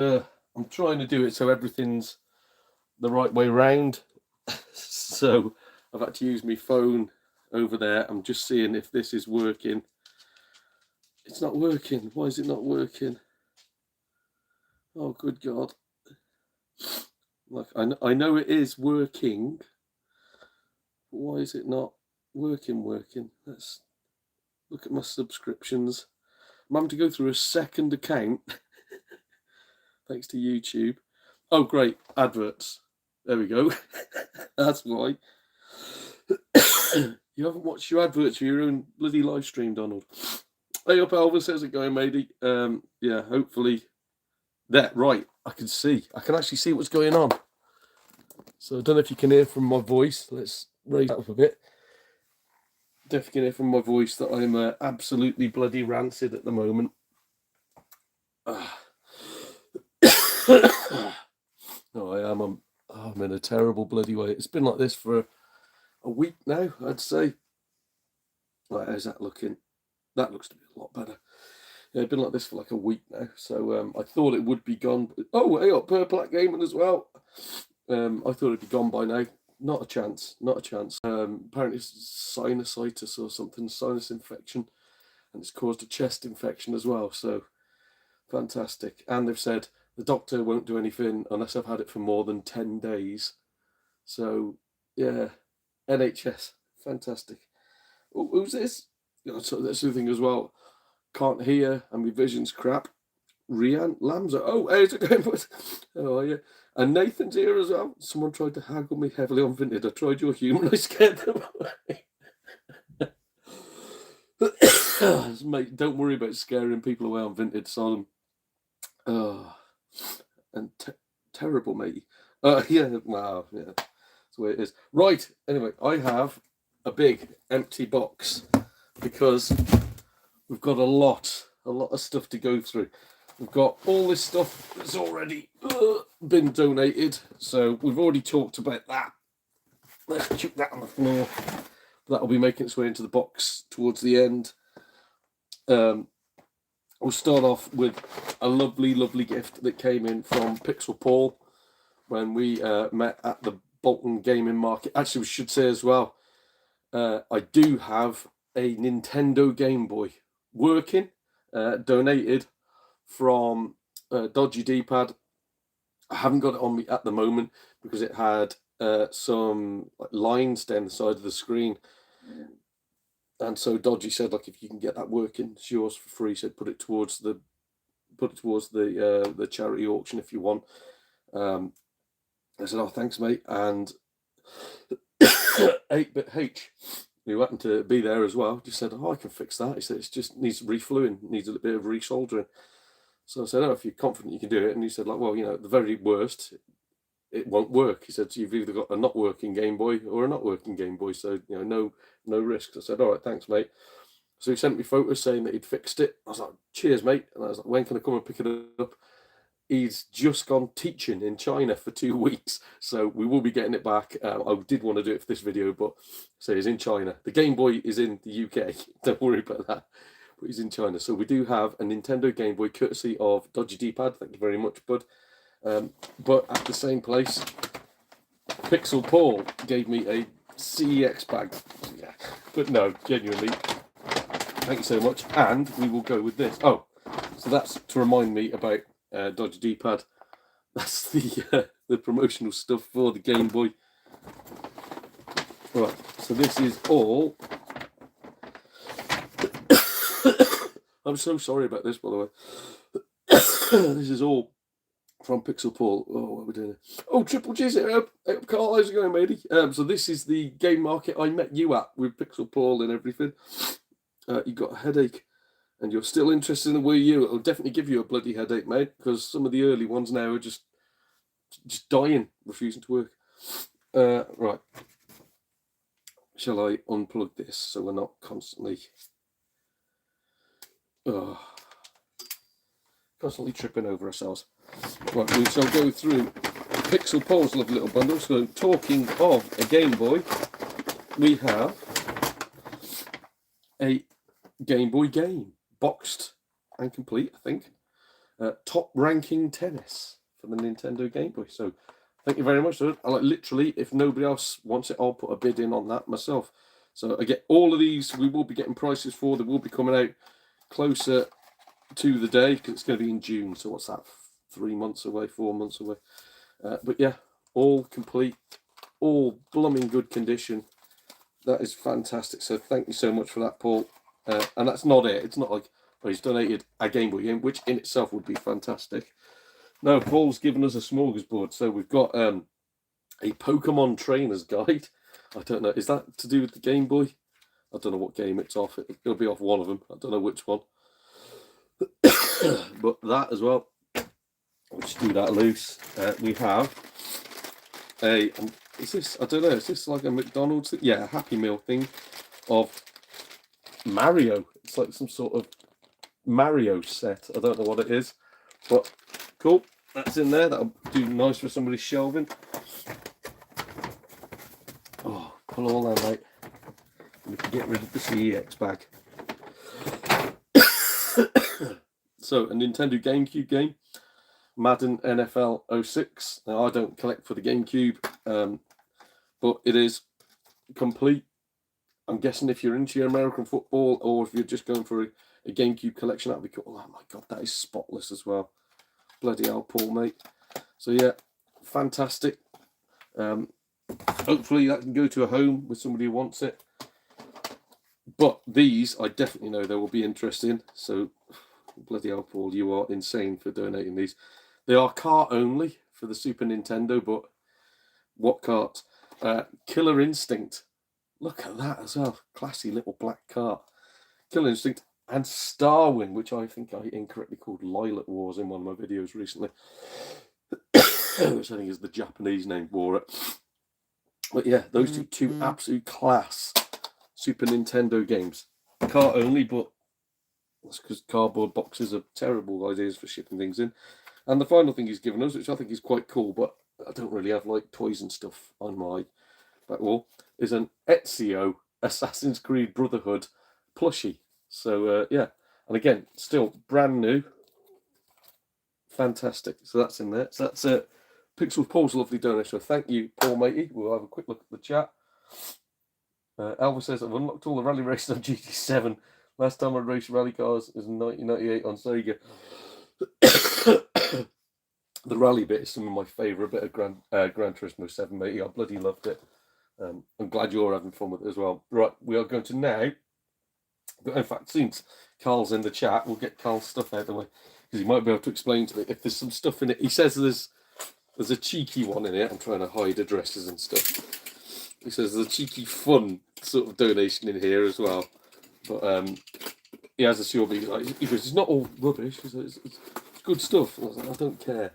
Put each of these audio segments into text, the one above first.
I'm trying to do it so everything's the right way round. So I've had to use my phone over there. I'm just seeing if this is working. It's not working. Why is it not working? Oh, good God. Like I know it is working. Why is it not working? Let's look at my subscriptions. I'm having to go through a second account. Thanks to YouTube. Oh, great. Adverts. There we go. That's why. You haven't watched your adverts for your own bloody live stream, Donald. Hey up, Elvis. How's it going, matey? Yeah, hopefully. That right. I can see. I can actually see what's going on. So I don't know if you can hear from my voice. Let's raise that up a bit. Definitely can hear from my voice that I'm absolutely bloody rancid at the moment. No, I am. I'm in a terrible bloody way. It's been like this for a week now, I'd say. Right, how's that looking? That looks to be a lot better. Yeah, it's been like this for like a week now. So I thought it would be gone. Oh, hey up, Purple at Gaming as well. I thought it'd be gone by now. Not a chance. Not a chance. Apparently it's sinusitis or something, sinus infection, and it's caused a chest infection as well. So fantastic. And they've said the doctor won't do anything unless I've had it for more than 10 days. So yeah, NHS, fantastic. Oh, who's this? So that's the thing as well. Can't hear, and my vision's crap. Rian Lamza. Oh, how's it going? How are you? And Nathan's here as well. Someone tried to haggle me heavily on Vinted. I tried your humour, I scared them away. Mate, don't worry about scaring people away on Vinted, Solemn. And terrible, matey. Yeah, wow, yeah. That's the way it is. Right, anyway, I have a big empty box because we've got a lot of stuff to go through. We've got all this stuff that's already been donated, so we've already talked about that. Let's chuck that on the floor. That'll be making its way into the box towards the end. We'll start off with a lovely, lovely gift that came in from Pixel Paul when we met at the Bolton Gaming Market. Actually, we should say as well, I do have a Nintendo Game Boy working, donated from Dodgy D-Pad. I haven't got it on me at the moment because it had some lines down the side of the screen. And so Dodgy said, like, if you can get that working, it's yours for free. So put it towards the charity auction if you want. I said, oh, thanks, mate. And 8-Bit H, who happened to be there as well, just said, oh, I can fix that. He said, it just needs refluing, needs a bit of resoldering. So I said, oh, if you're confident you can do it. And he said, like, well, you know, at the very worst, it won't work. He said, so you've either got a not working Game Boy or a not working Game Boy. So, you know, no risks. I said, all right, thanks, mate. So he sent me photos saying that he'd fixed it. I was like, cheers, mate. And I was like, when can I come and pick it up? He's just gone teaching in China for 2 weeks. So we will be getting it back. I did want to do it for this video, but so he's in China. The Game Boy is in the UK. Don't worry about that. But he's in China. So we do have a Nintendo Game Boy courtesy of Dodgy D-Pad. Thank you very much, bud. But at the same place, Pixel Paul gave me a CEX bag. Yeah. But no, genuinely, thank you so much. And we will go with this. Oh, so that's to remind me about Dodgy D-Pad. That's the promotional stuff for the Game Boy. Right, so this is all. I'm so sorry about this, by the way. This is all from Pixel Paul. Oh, what are we doing? Oh, Triple G's it up. Carl, how's it going, matey? So this is the game market I met you at with Pixel Paul and everything. You got a headache and you're still interested in the Wii U. It'll definitely give you a bloody headache, mate, because some of the early ones now are just dying, refusing to work. Right. Shall I unplug this so we're not constantly tripping over ourselves? Right, we shall go through Pixel Paul's lovely little bundle. So talking of a Game Boy, we have a Game Boy game, boxed and complete, I think. Top Ranking Tennis for the Nintendo Game Boy. So thank you very much. So literally, if nobody else wants it, I'll put a bid in on that myself. So I get all of these. We will be getting prices for. They will be coming out closer to the day because it's going to be in June. So what's that? 3 months away, 4 months away. But yeah, all complete, all blooming good condition. That is fantastic. So thank you so much for that, Paul. And that's not it. It's not like he's donated a Game Boy game, which in itself would be fantastic. No, Paul's given us a smorgasbord. So we've got a Pokemon Trainer's Guide. I don't know. Is that to do with the Game Boy? I don't know what game it's off. It'll be off one of them. I don't know which one. But that as well. We'll just do that loose. We have is this, I don't know, is this like a McDonald's thing? Yeah, a Happy Meal thing of Mario. It's like some sort of Mario set. I don't know what it is, but cool. That's in there. That'll do nice for somebody's shelving. Oh, pull all that out. We can get rid of the CEX bag. So, a Nintendo GameCube game. Madden NFL 06. Now, I don't collect for the GameCube, but it is complete. I'm guessing if you're into your American football or if you're just going for a GameCube collection, that'd be cool. Oh my God, that is spotless as well. Bloody hell, Paul, mate. So yeah, fantastic. Hopefully that can go to a home with somebody who wants it. But these, I definitely know they will be interesting. So, bloody hell, Paul, you are insane for donating these. They are cart only for the Super Nintendo, but what cart? Killer Instinct. Look at that as well. Classy little black cart. Killer Instinct and Starwing, which I think I incorrectly called Lilac Wars in one of my videos recently. Which I think is the Japanese name for it. But yeah, those two absolute class Super Nintendo games. Cart only, but that's because cardboard boxes are terrible ideas for shipping things in. And the final thing he's given us, which I think is quite cool, but I don't really have like toys and stuff on my back wall, is an Ezio Assassin's Creed Brotherhood plushie. So yeah, and again, still brand new. Fantastic. So that's in there. So that's Pixel Paul's lovely donation. Thank you, Paul matey. We'll have a quick look at the chat. Alva says, I've unlocked all the rally races on GT7. Last time I raced rally cars was in 1998 on Sega. The rally bit is some of my favourite bit of Gran Turismo 7, matey. I bloody loved it. I'm glad you're having fun with it as well. Right, we are going to now, but in fact, since Carl's in the chat, we'll get Carl's stuff out of the way, because he might be able to explain to me if there's some stuff in it. He says there's a cheeky one in it. I'm trying to hide addresses and stuff. He says there's a cheeky fun sort of donation in here as well. But he has assured me, he goes, it's not all rubbish. He says, it's good stuff. And I was like, I don't care.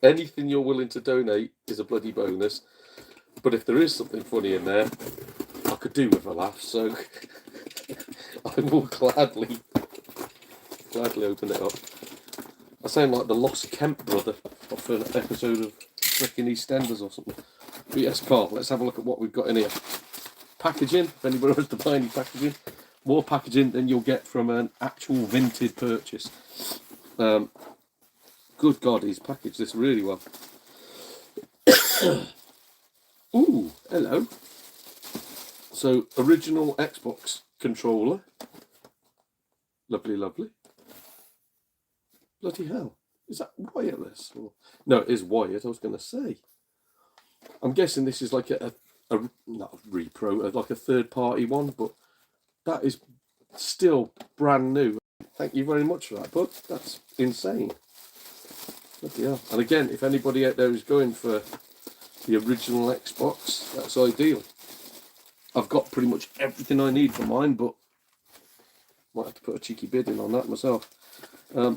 Anything you're willing to donate is a bloody bonus. But if there is something funny in there, I could do with a laugh. So I will gladly open it up. I sound like the Lost Kemp brother off an episode of freaking EastEnders or something. But yes, Carl, let's have a look at what we've got in here. Packaging, if anybody wants to buy any packaging. More packaging than you'll get from an actual vintage purchase. Good God, he's packaged this really well. Ooh, hello. So, original Xbox controller. Lovely, lovely. Bloody hell. Is that wireless? Or... No, it is wired, I was going to say. I'm guessing this is like a not a repro, like a third-party one, but that is still brand new. Thank you very much for that, bud. That's insane. Bloody hell. And again, if anybody out there is going for the original Xbox, that's ideal. I've got pretty much everything I need for mine, but might have to put a cheeky bid in on that myself. Right,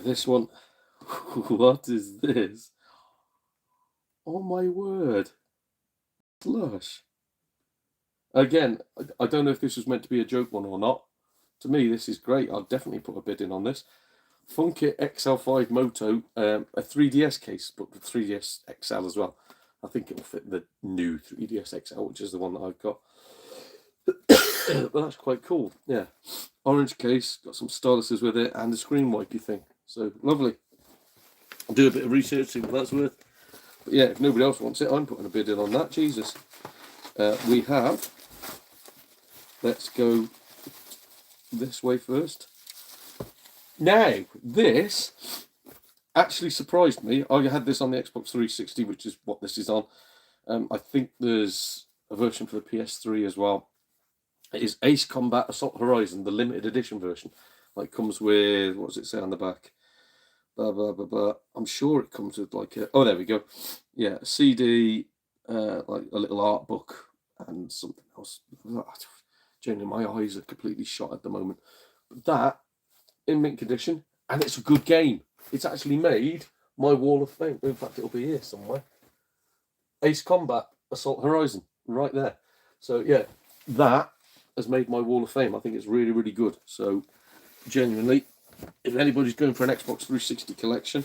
this one. What is this? Oh my word. Slush. Again, I don't know if this was meant to be a joke one or not. To me, this is great. I'll definitely put a bid in on this. Funkit XL5 Moto, a 3DS case, but the 3DS XL as well. I think it'll fit the new 3DS XL, which is the one that I've got. But that's quite cool. Yeah, orange case, got some styluses with it, and a screen wipey thing. So lovely. I'll do a bit of research, see what that's worth. But yeah, if nobody else wants it, I'm putting a bid in on that. Jesus. We have. Let's go this way first. Now, this actually surprised me. I had this on the Xbox 360, which is what this is on. I think there's a version for the PS3 as well. It is Ace Combat Assault Horizon, the limited edition version. Like, comes with, what does it say on the back? Blah, blah, blah, blah. I'm sure it comes with like a, oh, there we go. Yeah, a CD, like a little art book and something else. Genuinely, my eyes are completely shot at the moment. But that, in mint condition, and it's a good game. It's actually made my Wall of Fame. In fact, it'll be here somewhere. Ace Combat Assault Horizon, right there. So yeah, that has made my Wall of Fame. I think it's really, really good. So genuinely, if anybody's going for an Xbox 360 collection,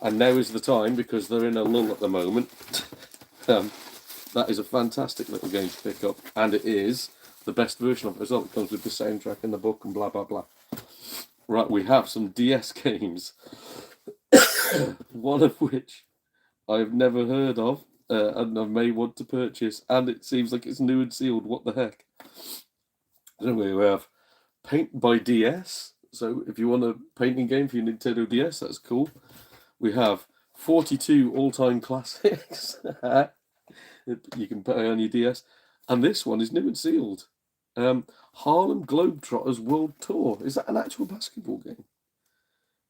and now is the time because they're in a lull at the moment, that is a fantastic little game to pick up, and it is the best version of it as well. It comes with the soundtrack and the book and blah blah blah. Right, we have some DS games, one of which I've never heard of, and I may want to purchase, and it seems like it's new and sealed. What the heck? Anyway, we have Paint by DS. So if you want a painting game for your Nintendo DS, that's cool. We have 42 all-time classics you can put on your DS. And this one is new and sealed. Harlem Globetrotters World Tour. Is that an actual basketball game?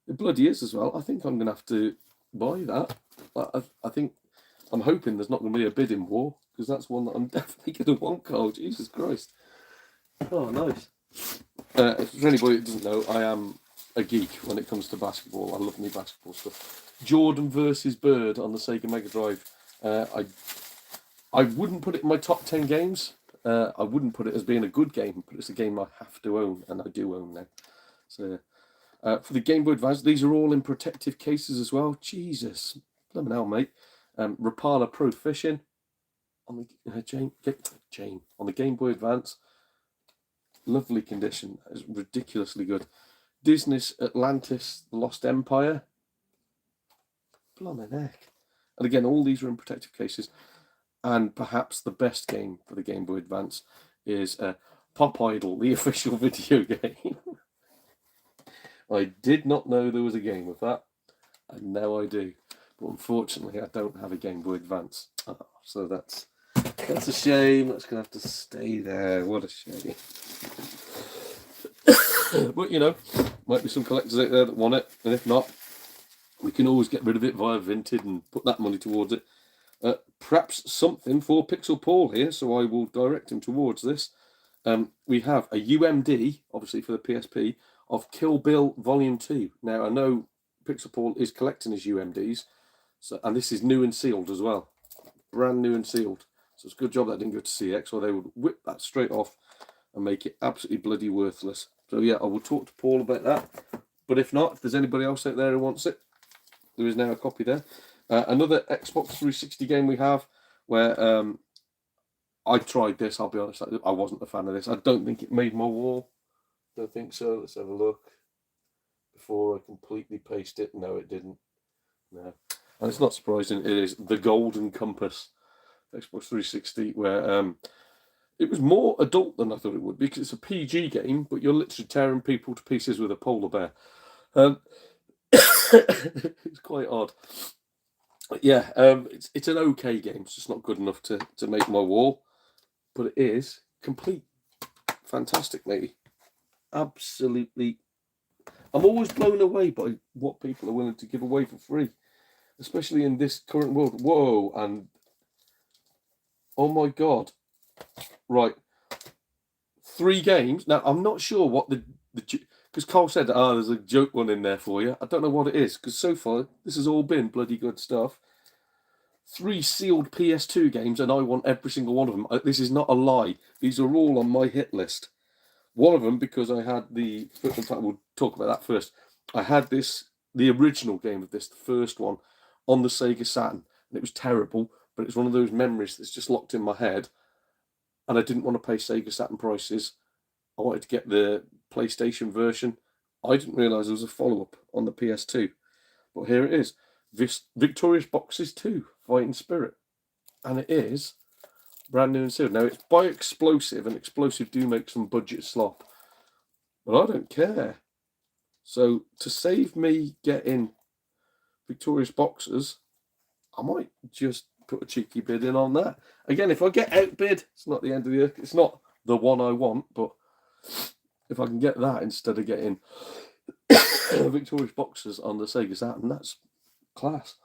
It bloody is as well. I think I'm going to have to buy that. I think, I'm hoping there's not going to be a bidding war, because that's one that I'm definitely going to want, Carl. Jesus Christ. Oh, nice. For anybody that doesn't know, I am a geek when it comes to basketball. I love me basketball stuff. Jordan versus Bird on the Sega Mega Drive. I wouldn't put it in my top 10 games. I wouldn't put it as being a good game, but it's a game I have to own, and I do own now. So, for the Game Boy Advance, these are all in protective cases as well. Jesus, blimmin' hell, mate. Rapala Pro Fishing on the Jane on the Game Boy Advance. Lovely condition. It's ridiculously good. Disney's Atlantis: The Lost Empire. Blimey heck. And again, all these are in protective cases. And perhaps the best game for the Game Boy Advance is Pop Idol, the official video game. I did not know there was a game of that, and now I do. But unfortunately, I don't have a Game Boy Advance. Oh, so that's a shame. That's going to have to stay there. What a shame. But, you know, might be some collectors out there that want it. And if not, we can always get rid of it via Vinted and put that money towards it. Perhaps something for Pixel Paul here, so I will direct him towards this. We have a UMD, obviously for the PSP, of Kill Bill Volume 2. Now, I know Pixel Paul is collecting his UMDs, and this is new and sealed as well. Brand new and sealed. So it's a good job that didn't go to CX, or they would whip that straight off and make it absolutely bloody worthless. So yeah, I will talk to Paul about that. But if not, if there's anybody else out there who wants it, there is now a copy there. Another Xbox 360 game we have, where I tried this, I'll be honest, I wasn't a fan of this. I don't think it made my wall. Don't think so. Let's have a look. Before I completely paste it. No, it didn't. No. And it's not surprising, it is The Golden Compass, Xbox 360, where it was more adult than I thought it would, because it's a PG game, but you're literally tearing people to pieces with a polar bear. It's quite odd. But yeah, it's an okay game. It's just not good enough to make my wall, but it is complete. Fantastic, matey. Absolutely. I'm always blown away by what people are willing to give away for free, especially in this current world. Whoa, and oh my God. Right. 3 games. Now, I'm not sure what the because Cole said, there's a joke one in there for you. I don't know what it is, because so far, this has all been bloody good stuff. 3 sealed PS2 games, and I want every single one of them. This is not a lie. These are all on my hit list. One of them, because I had in fact, we'll talk about that first. I had the original game of this, the first one, on the Sega Saturn, and it was terrible, but it's one of those memories that's just locked in my head. and I didn't want to pay Sega Saturn prices. I wanted to get the PlayStation version. I didn't realise there was a follow-up on the PS2. But here it is. Victorious Boxes 2, Fighting Spirit. And it is brand new and sealed. Now, it's by Explosive, and Explosive do make some budget slop. But I don't care. So, to save me getting Victorious Boxes, I might just put a cheeky bid in on that. Again, if I get outbid, it's not the end of the earth. It's not the one I want, but if I can get that instead of getting Victorious Boxes on the Sega Saturn, that's class.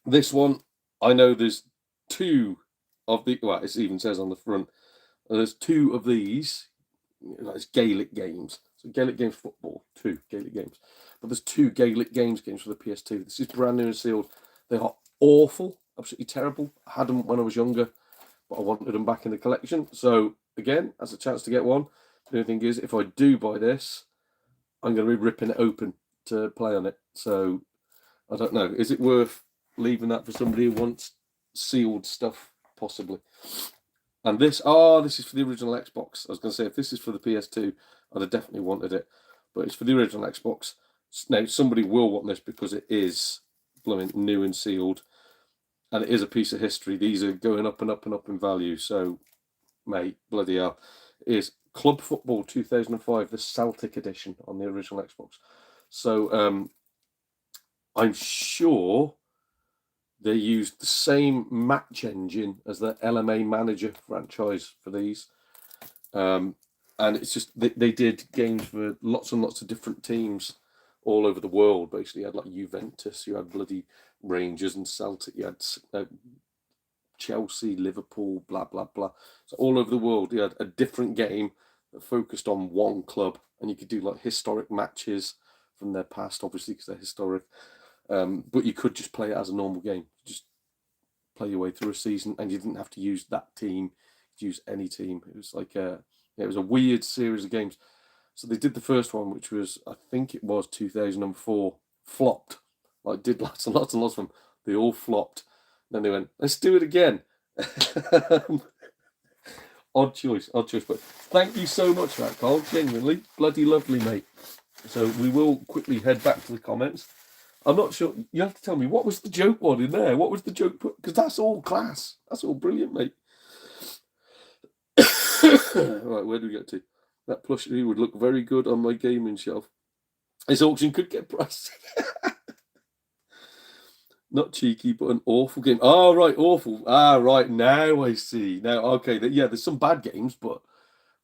This one, I know there's two of the, well, it even says on the front, there's two of these, it's Gaelic games. So Gaelic Games Football, 2 Gaelic games. But there's 2 Gaelic games for the PS2. This is brand new and sealed. They are awful, absolutely terrible. I had them when I was younger, but I wanted them back in the collection. So again, as a chance to get one. The only thing is, if I do buy this, I'm going to be ripping it open to play on it. So I don't know. Is it worth leaving that for somebody who wants sealed stuff? Possibly. And this is for the original Xbox. I was going to say, if this is for the PS2, I'd have definitely wanted it. But it's for the original Xbox. Now, somebody will want this because it is blooming new and sealed. And it is a piece of history. These are going up and up and up in value. So, mate, bloody hell. It is Club Football 2005, the Celtic edition on the original Xbox. So, I'm sure they used the same match engine as the LMA Manager franchise for these. And it's just, they did games for lots and lots of different teams all over the world. Basically, you had like Juventus, you had bloody Rangers and Celtic, you had Chelsea, Liverpool, blah, blah, blah. So all over the world, you had a different game that focused on one club. And you could do like historic matches from their past, obviously, because they're historic. But you could just play it as a normal game. Just play your way through a season, and you didn't have to use that team. You use any team. It was like it was a weird series of games. So they did the first one, which was, I think it was 2004, flopped. Like, did lots and lots and lots of them. They all flopped. Then they went, let's do it again. Odd choice. But thank you so much for that, Carl. Genuinely, bloody lovely, mate. So we will quickly head back to the comments. I'm not sure. You have to tell me, what was the joke one in there? What was the joke? Because that's all class. That's all brilliant, mate. Right, where do we get to? That plushie would look very good on my gaming shelf. This auction could get pricey. Not cheeky, but an awful game. Oh, right, awful. Right, now I see. Now, okay, there's some bad games, but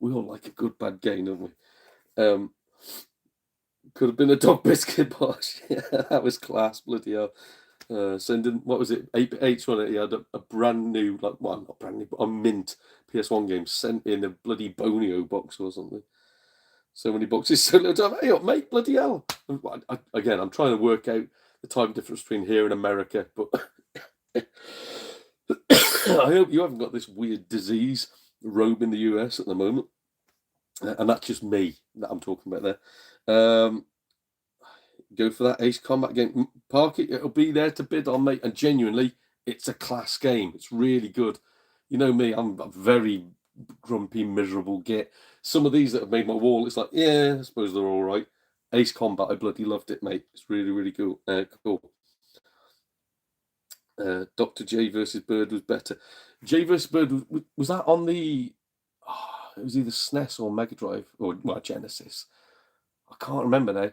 we all like a good bad game, don't we? Could have been a Dog Biscuit Bosh. Yeah, that was class, bloody hell. Sending, what was it, 8 on it, he had a brand new, like, well, not brand new, but a mint PS1 game sent in a bloody Bonio box or something. So many boxes, so little time. Hey up, mate, bloody hell. Again, I'm trying to work out the time difference between here and America, but I hope you haven't got this weird disease roaming the US at the moment. And that's just me that I'm talking about there. Go for that Ace Combat game. Park it, it'll be there to bid on, mate. And genuinely, it's a class game. It's really good. You know me, I'm a very grumpy, miserable git. Some of these that have made my wall, it's like, yeah, I suppose they're all right. Ace Combat, I bloody loved it, mate. It's really, really cool. Cool. Dr. J versus Bird was better. J versus Bird, was that on the... it was either SNES or Mega Drive, or well, Genesis. I can't remember now.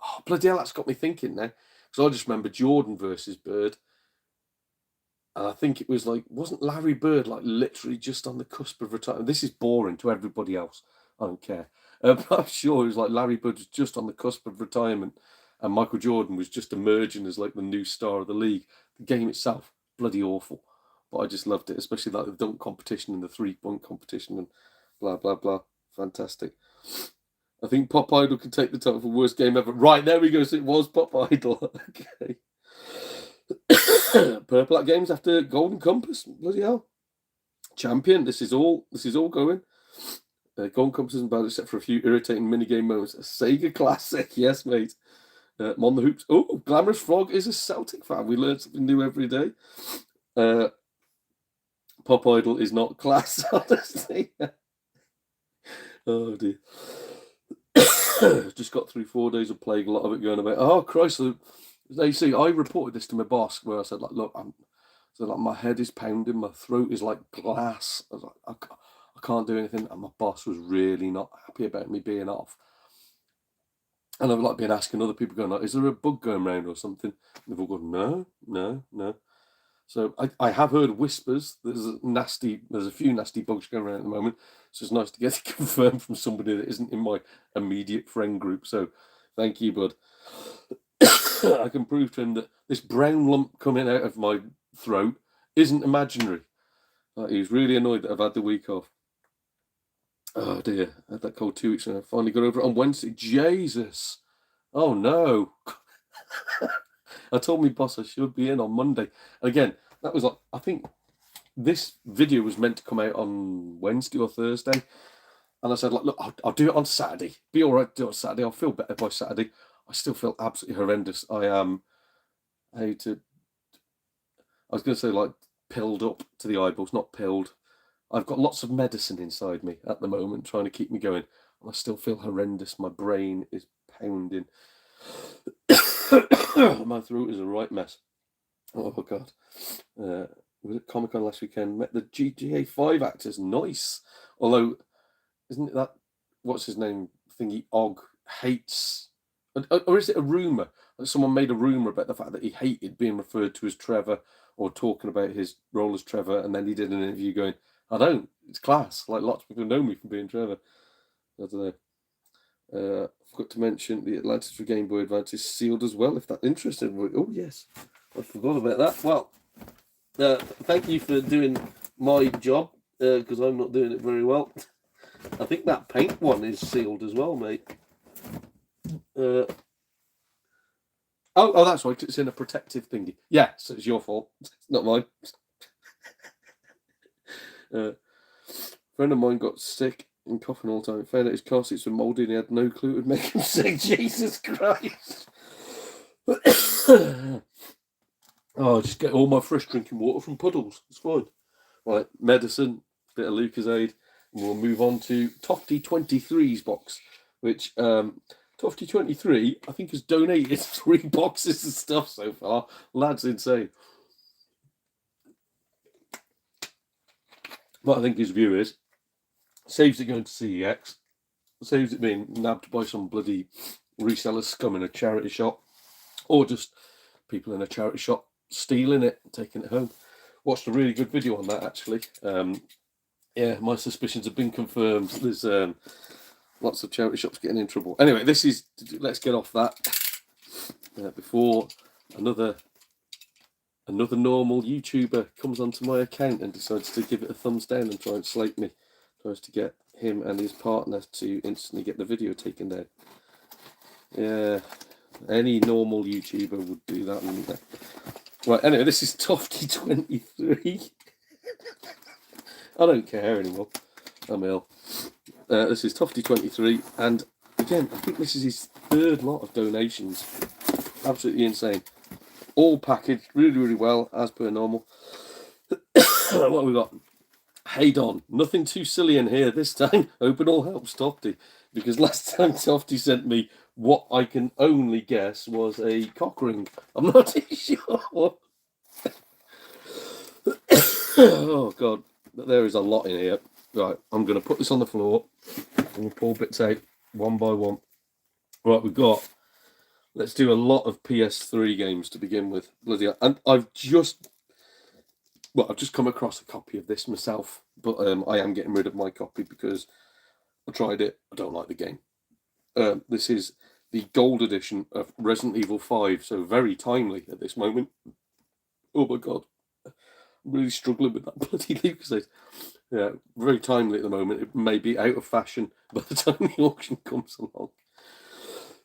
Oh, bloody hell, that's got me thinking now. Because I just remember Jordan versus Bird. And I think it was like, wasn't Larry Bird like literally just on the cusp of retirement? This is boring to everybody else. I don't care. But I'm sure it was like Larry Bird was just on the cusp of retirement. And Michael Jordan was just emerging as like the new star of the league. The game itself, bloody awful. But I just loved it, especially like the dunk competition and the 3-point competition and blah, blah, blah. Fantastic. I think Pop Idol can take the title for worst game ever. Right, there we go. So it was Pop Idol. Okay. Purple Hat Games after Golden Compass. Bloody hell. Champion. This is all going. Golden Compass isn't bad except for a few irritating minigame moments. A Sega classic. Yes, mate. Mon the Hoops. Oh, Glamorous Frog is a Celtic fan. We learn something new every day. Pop Idol is not class, honestly. Oh dear. Just got through 4 days of playing, a lot of it going about. Oh Christ! So, you see, I reported this to my boss where I said, like, look, my head is pounding, my throat is like glass. I was like, I can't do anything, and my boss was really not happy about me being off. And I've like been asking other people, going like, is there a bug going around or something? And they've all gone, no, no, no. So I have heard whispers. There's a few nasty bugs going around at the moment. So it's nice to get it confirmed from somebody that isn't in my immediate friend group. So thank you, bud. I can prove to him that this brown lump coming out of my throat isn't imaginary. He was really annoyed that I've had the week off. Oh dear, I had that cold 2 weeks and I finally got over it on Wednesday. Jesus. Oh no. I told my boss I should be in on Monday. Again, that was like, I think this video was meant to come out on Wednesday or Thursday. And I said, like, look, I'll do it on Saturday. Be all right to do it on Saturday. I'll feel better by Saturday. I still feel absolutely horrendous. I am, I was going to say, like, pilled up to the eyeballs, not pilled. I've got lots of medicine inside me at the moment trying to keep me going. And I still feel horrendous. My brain is pounding. My throat is a right mess. Oh, God. Was at Comic-Con last weekend. Met the GTA 5 actors. Nice. Although, isn't it that, what's his name, thingy, Og, hates... Or is it a rumour? Someone made a rumour about the fact that he hated being referred to as Trevor or talking about his role as Trevor, and then he did an interview going, I don't. It's class. Like, lots of people know me from being Trevor. I don't know. I forgot to mention the Atlantis for Game Boy Advance is sealed as well, if that's interesting. Oh, yes. I forgot about that. Well, thank you for doing my job, because I'm not doing it very well. I think that paint one is sealed as well, mate. Oh, that's right. It's in a protective thingy. Yeah, so it's your fault. It's not mine. A friend of mine got sick and coughing all the time. Found out his car seats were mouldy and he had no clue it would make him sick. Jesus Christ. Oh, just get all my fresh drinking water from puddles. It's fine. Right, medicine, bit of Lucozade, and we'll move on to Tofty 23's box, which Tofty 23, I think, has donated 3 boxes of stuff so far. Lad's insane. What I think his view is, saves it going to CEX, saves it being nabbed by some bloody reseller scum in a charity shop, or just people in a charity shop stealing it and taking it home. Watched a really good video on that, actually. Yeah, my suspicions have been confirmed. There's lots of charity shops getting in trouble. Anyway, let's get off that before another normal YouTuber comes onto my account and decides to give it a thumbs down and try and slate me. Tries to get him and his partner to instantly get the video taken down. Yeah, any normal YouTuber would do that, wouldn't they? Right, anyway, this is Tofty 23. I don't care anymore. I'm ill. This is Tofty 23, and again, I think this is his 3rd lot of donations. Absolutely insane. All packaged really, really well, as per normal. What have we got? Hey Don, nothing too silly in here this time. Hope it all helps Tofty, because last time Tofty sent me what I can only guess was a cock ring. I'm not too sure. Oh God, there is a lot in here. Right, I'm going to put this on the floor and we'll pull bits out one by one. Right, let's do a lot of PS3 games to begin with. Bloody hell. And I've just come across a copy of this myself, but I am getting rid of my copy because I tried it. I don't like the game. This is the gold edition of Resident Evil 5, so very timely at this moment. Oh my God. I'm really struggling with that bloody Lucasade. Yeah, very timely at the moment. It may be out of fashion by the time the auction comes along.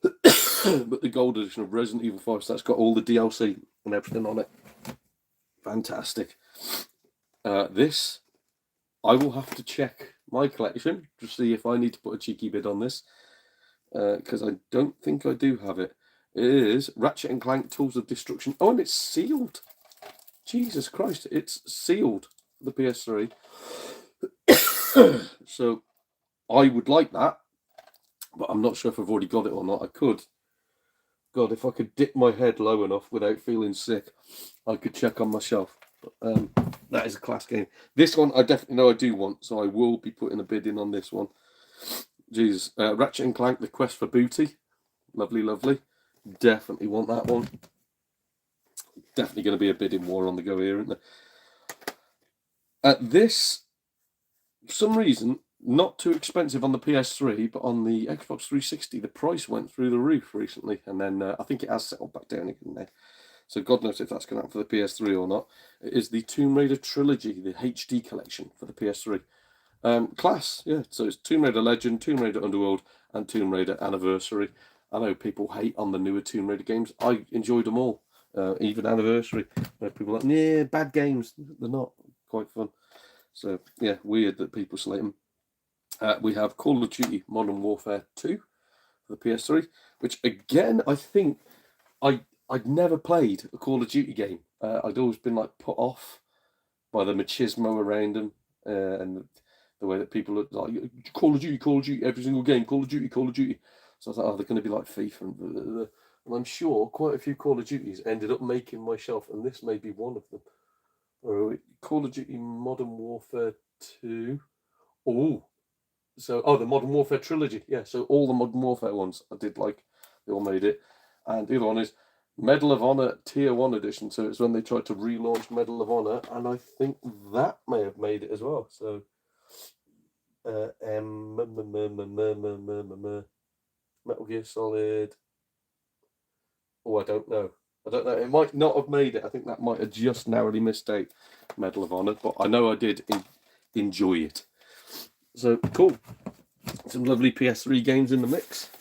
But the gold edition of Resident Evil 5, so that's got all the DLC and everything on it. Fantastic. This, I will have to check my collection to see if I need to put a cheeky bid on this, because I don't think I do have it. It is Ratchet and Clank Tools of Destruction. Oh, and it's sealed. Jesus Christ, it's sealed. the PS3. So I would like that, but I'm not sure if I've already got it or not. I could. God, if I could dip my head low enough without feeling sick, I could check on my shelf. But, that is a class game. This one I definitely know I do want, so I will be putting a bid in on this one. Jesus, Ratchet and Clank: The Quest for Booty, lovely, lovely. Definitely want that one. Definitely going to be a bidding war on the go here, isn't there? This, for some reason, not too expensive on the PS3, but on the Xbox 360, the price went through the roof recently, and then I think it has settled back down again now. So God knows if that's going to happen for the PS3 or not. It is the Tomb Raider trilogy, the HD collection for the PS3. Class, yeah. So it's Tomb Raider Legend, Tomb Raider Underworld, and Tomb Raider Anniversary. I know people hate on the newer Tomb Raider games. I enjoyed them all, even Anniversary. People are like, yeah, bad games. They're not. Quite fun. So yeah, weird that people slate them. We have Call of Duty Modern Warfare 2 for the PS3, which again I think I'd never played a Call of Duty game. I'd always been like put off by the machismo around them and the way that people look like Call of Duty, every single game, Call of Duty. So I thought, oh, they're going to be like FIFA, and I'm sure quite a few Call of Duties ended up making my shelf, and this may be one of them. Call of Duty Modern Warfare 2. The Modern Warfare trilogy. Yeah, so all the Modern Warfare ones I did like. They all made it. And the other one is Medal of Honor Tier 1 edition. So it's when they tried to relaunch Medal of Honor, and I think that may have made it as well. So Metal Gear Solid. Oh, I don't know. It might not have made it. I think that might have just narrowly missed out Medal of Honor, but I know I did enjoy it. So cool. Some lovely PS3 games in the mix.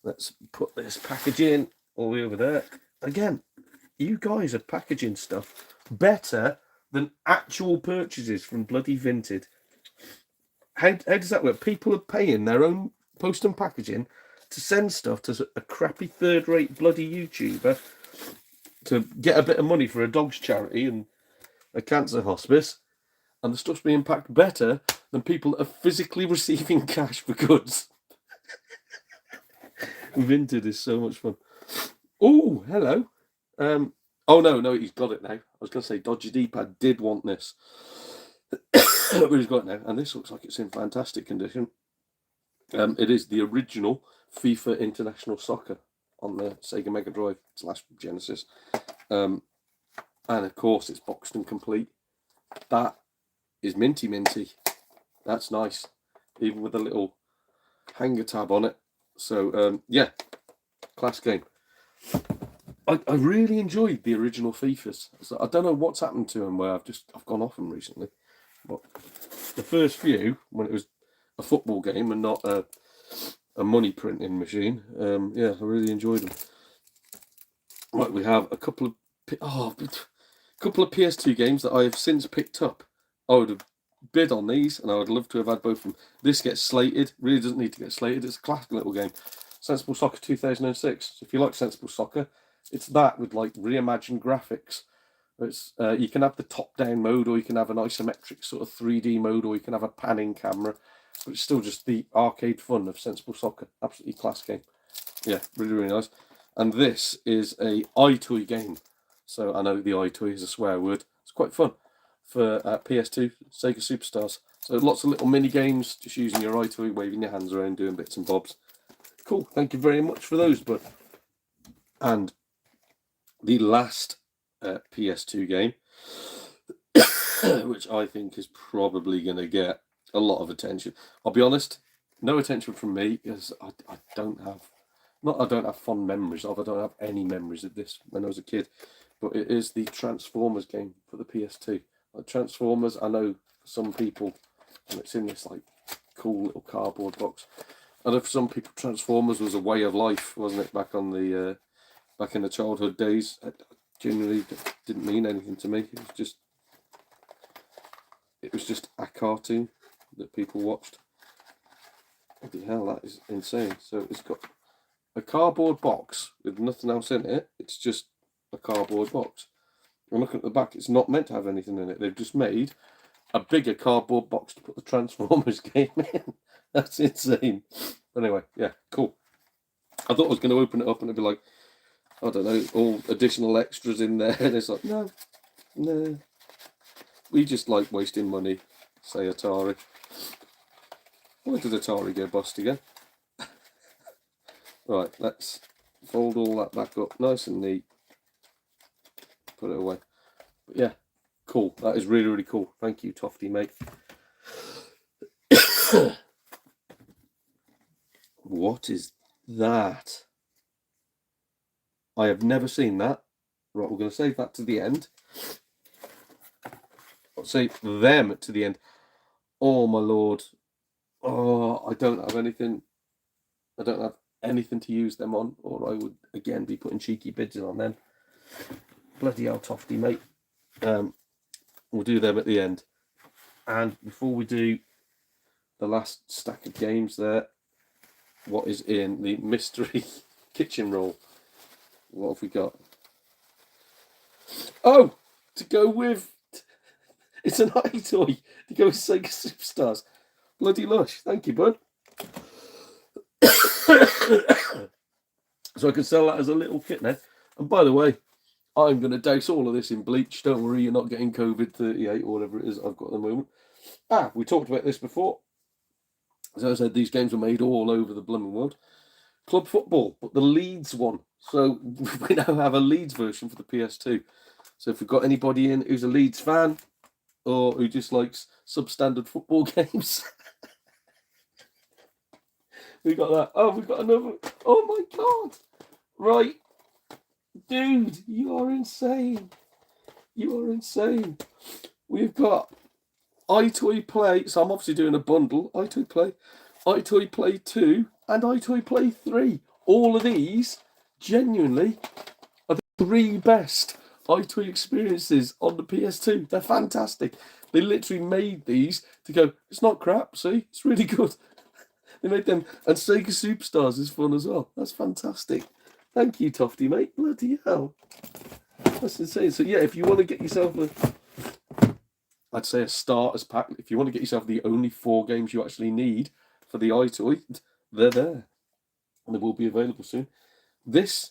Let's put this package in all the way over there. Again, you guys are packaging stuff better than actual purchases from bloody Vinted. How does that work? People are paying their own post and packaging to send stuff to a crappy third-rate bloody YouTuber to get a bit of money for a dog's charity and a cancer hospice, and the stuff's being packed better than people are physically receiving cash for goods. Vinted is so much fun. Oh, hello. Oh, no, he's got it now. I was going to say Dodgy D-pad did want this. But he's got it now, and this looks like it's in fantastic condition. It is the original FIFA International Soccer on the Sega Mega Drive / Genesis. And of course, it's boxed and complete. That is minty. That's nice, even with a little hanger tab on it. So, yeah, class game. I really enjoyed the original FIFAs. So I don't know what's happened to them where I've gone off them recently. But the first few, when it was a football game and not a money printing machine, yeah, I really enjoyed them. Right, we have a couple of PS2 games that I have since picked up. I would have bid on these, and I would love to have had both of them. This gets slated. Really doesn't need to get slated. It's a classic little game. Sensible Soccer 2006. So if you like Sensible Soccer, it's that with like reimagined graphics. It's you can have the top-down mode, or you can have an isometric sort of 3D mode, or you can have a panning camera. But it's still just the arcade fun of Sensible Soccer. Absolutely class game. Yeah, really nice. And this is a iToy game. So I know the iToy is a swear word. It's quite fun for PS2 Sega Superstars. So lots of little mini games, just using your iToy, waving your hands around, doing bits and bobs. Cool. Thank you very much for those, bud. And the last PS2 game, which I think is probably going to get a lot of attention. I'll be honest, no attention from me, because I don't have fond memories of. I don't have any memories of this when I was a kid. But it is the Transformers game for the PS2. Like Transformers, I know for some people, and it's in this like cool little cardboard box. I know for some people, Transformers was a way of life, wasn't it? Back in the childhood days, it genuinely didn't mean anything to me. It was just a cartoon that people watched. Bloody hell, that is insane. So it's got a cardboard box with nothing else in it. It's just a cardboard box. I'm looking at the back. It's not meant to have anything in it. They've just made a bigger cardboard box to put the Transformers game in. That's insane. Anyway, yeah, cool. I thought I was going to open it up and it'd be like, I don't know, all additional extras in there. And it's like, no. We just like wasting money, say Atari. Why did Atari go bust again? Right, let's fold all that back up nice and neat. Put it away. But yeah, cool. That is really, really cool. Thank you, Tofty, mate. What is that? I have never seen that. Right, we're going to save that to the end. I'll save them to the end. Oh, my lord. Oh, I don't have anything. I don't have anything to use them on, or I would, again, be putting cheeky bids in on them. Bloody hell, Tofty, mate. We'll do them at the end. And before we do the last stack of games there, what is in the mystery kitchen roll? What have we got? Oh, to go with... It's an iToy to go with Sega Superstars. Bloody lush. Thank you, bud. So I can sell that as a little kit now. And by the way, I'm going to douse all of this in bleach. Don't worry, you're not getting COVID-38 or whatever it is I've got at the moment. We talked about this before. As I said, these games were made all over the blooming world. Club football, but the Leeds one. So we now have a Leeds version for the PS2. So if we've got anybody in who's a Leeds fan or who just likes substandard football games, we got that. Oh, we've got another. Oh my God. Right. Dude, you are insane. You are insane. We've got iToy Play. So I'm obviously doing a bundle. iToy Play, iToy Play 2, and iToy Play 3. All of these, genuinely, are the 3 best iToy experiences on the PS2. They're fantastic. They literally made these to go, it's not crap, see? It's really good. They made them. And Sega Superstars is fun as well. That's fantastic. Thank you, Tofty, mate. Bloody hell. That's insane. So, yeah, if you want to get yourself I'd say a starters pack. If you want to get yourself the only 4 games you actually need for the iToy, they're there. And they will be available soon. This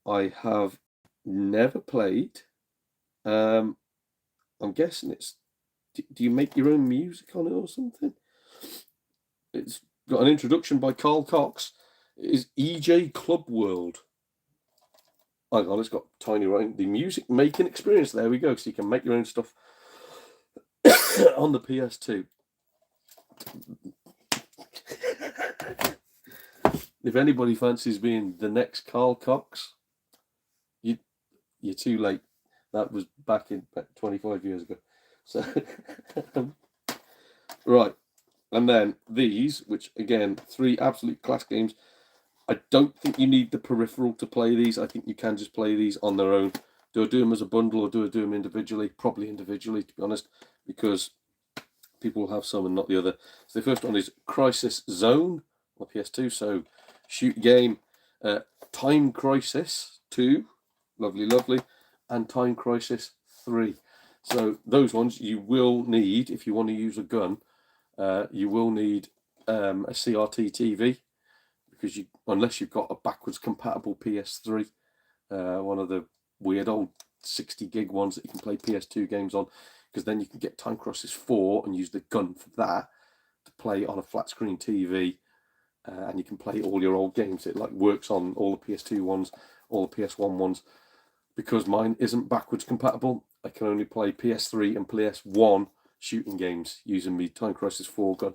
I have never played. I'm guessing it's... Do you make your own music on it or something? It's got an introduction by Carl Cox. It is EJ Club World. Hang on, it's got tiny writing. The music making experience. There we go. So you can make your own stuff on the PS2. If anybody fancies being the next Carl Cox, you're too late. That was back in 25 years ago. So, right. And then these, which again, 3 absolute class games. I don't think you need the peripheral to play these. I think you can just play these on their own. Do I do them as a bundle or do I do them individually? Probably individually, to be honest, because people will have some and not the other. So the first one is Crisis Zone on PS2. So shoot game, Time Crisis 2, lovely, and Time Crisis 3. So those ones you will need, if you want to use a gun, you will need a CRT TV, because unless you've got a backwards compatible PS3, one of the weird old 60 gig ones that you can play PS2 games on, because then you can get Time Crisis 4 and use the gun for that to play on a flat screen TV, and you can play all your old games. It like works on all the PS2 ones, all the PS1 ones. Because mine isn't backwards compatible, I can only play PS3 and PS1 shooting games using my Time Crisis 4 gun.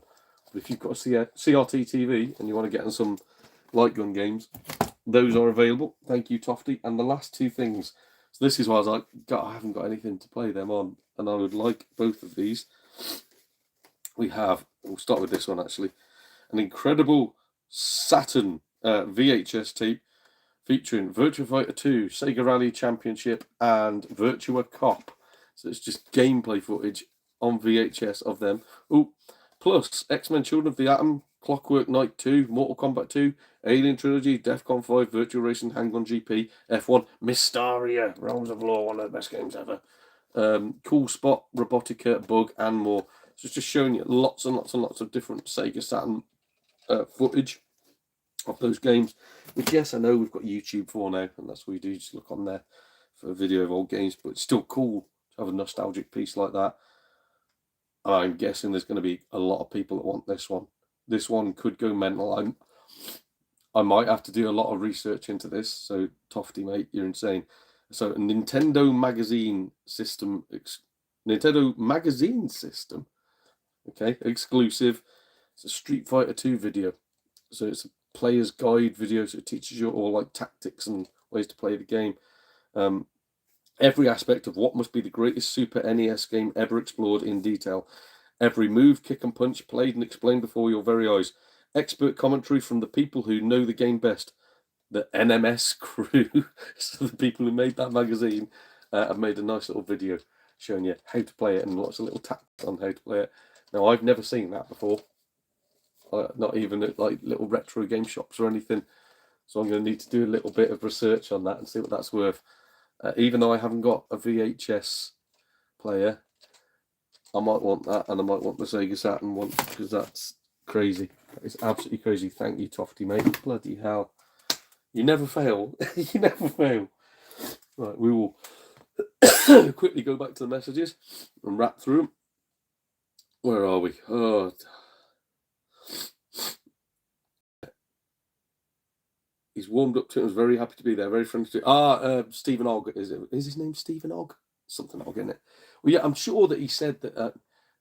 But if you've got a CRT TV and you want to get on some light gun games, those are available. Thank you, Tofty. And the last 2 things. So this is why I was like, God, I haven't got anything to play them on, and I would like both of these. We'll start with this one actually, an incredible Saturn VHS tape featuring Virtua Fighter 2, Sega Rally Championship, and Virtua Cop. So it's just gameplay footage on VHS of them. Oh, plus X-Men Children of the Atom Clockwork Knight 2, Mortal Kombat 2, Alien Trilogy, Defcon 5, Virtual Racing, Hang-On GP, F1, Mystaria, Realms of Law, one of the best games ever. Cool Spot, Robotica, Bug, and more. So it's just showing you lots and lots and lots of different Sega Saturn footage of those games. Which, yes, I know we've got YouTube for now, and that's what we do, just look on there for a video of old games, but it's still cool to have a nostalgic piece like that. I'm guessing there's going to be a lot of people that want this one. This one could go mental. I might have to do a lot of research into this. So, Tofty, mate, you're insane. So, a Nintendo Magazine System, okay, exclusive. It's a Street Fighter 2 video. So, it's a player's guide video. So, it teaches you all like tactics and ways to play the game. Every aspect of what must be the greatest Super NES game ever explored in detail. Every move, kick and punch played and explained before your very eyes. Expert commentary from the people who know the game best. The NMS crew. So the people who made that magazine have made a nice little video showing you how to play it and lots of little tactics on how to play it. Now, I've never seen that before. Not even at like little retro game shops or anything. So I'm going to need to do a little bit of research on that and see what that's worth. Even though I haven't got a VHS player, I might want that, and I might want the Sega Saturn one, because that's crazy. That is absolutely crazy. Thank you, Tofty, mate. Bloody hell. You never fail. You never fail. Right, we will quickly go back to the messages and wrap through them. Where are we? Oh, he's warmed up to it. I was very happy to be there. Very friendly to Stephen Ogg. Is his name Stephen Ogg? Something Ogg, isn't it? Well, yeah, I'm sure that he said that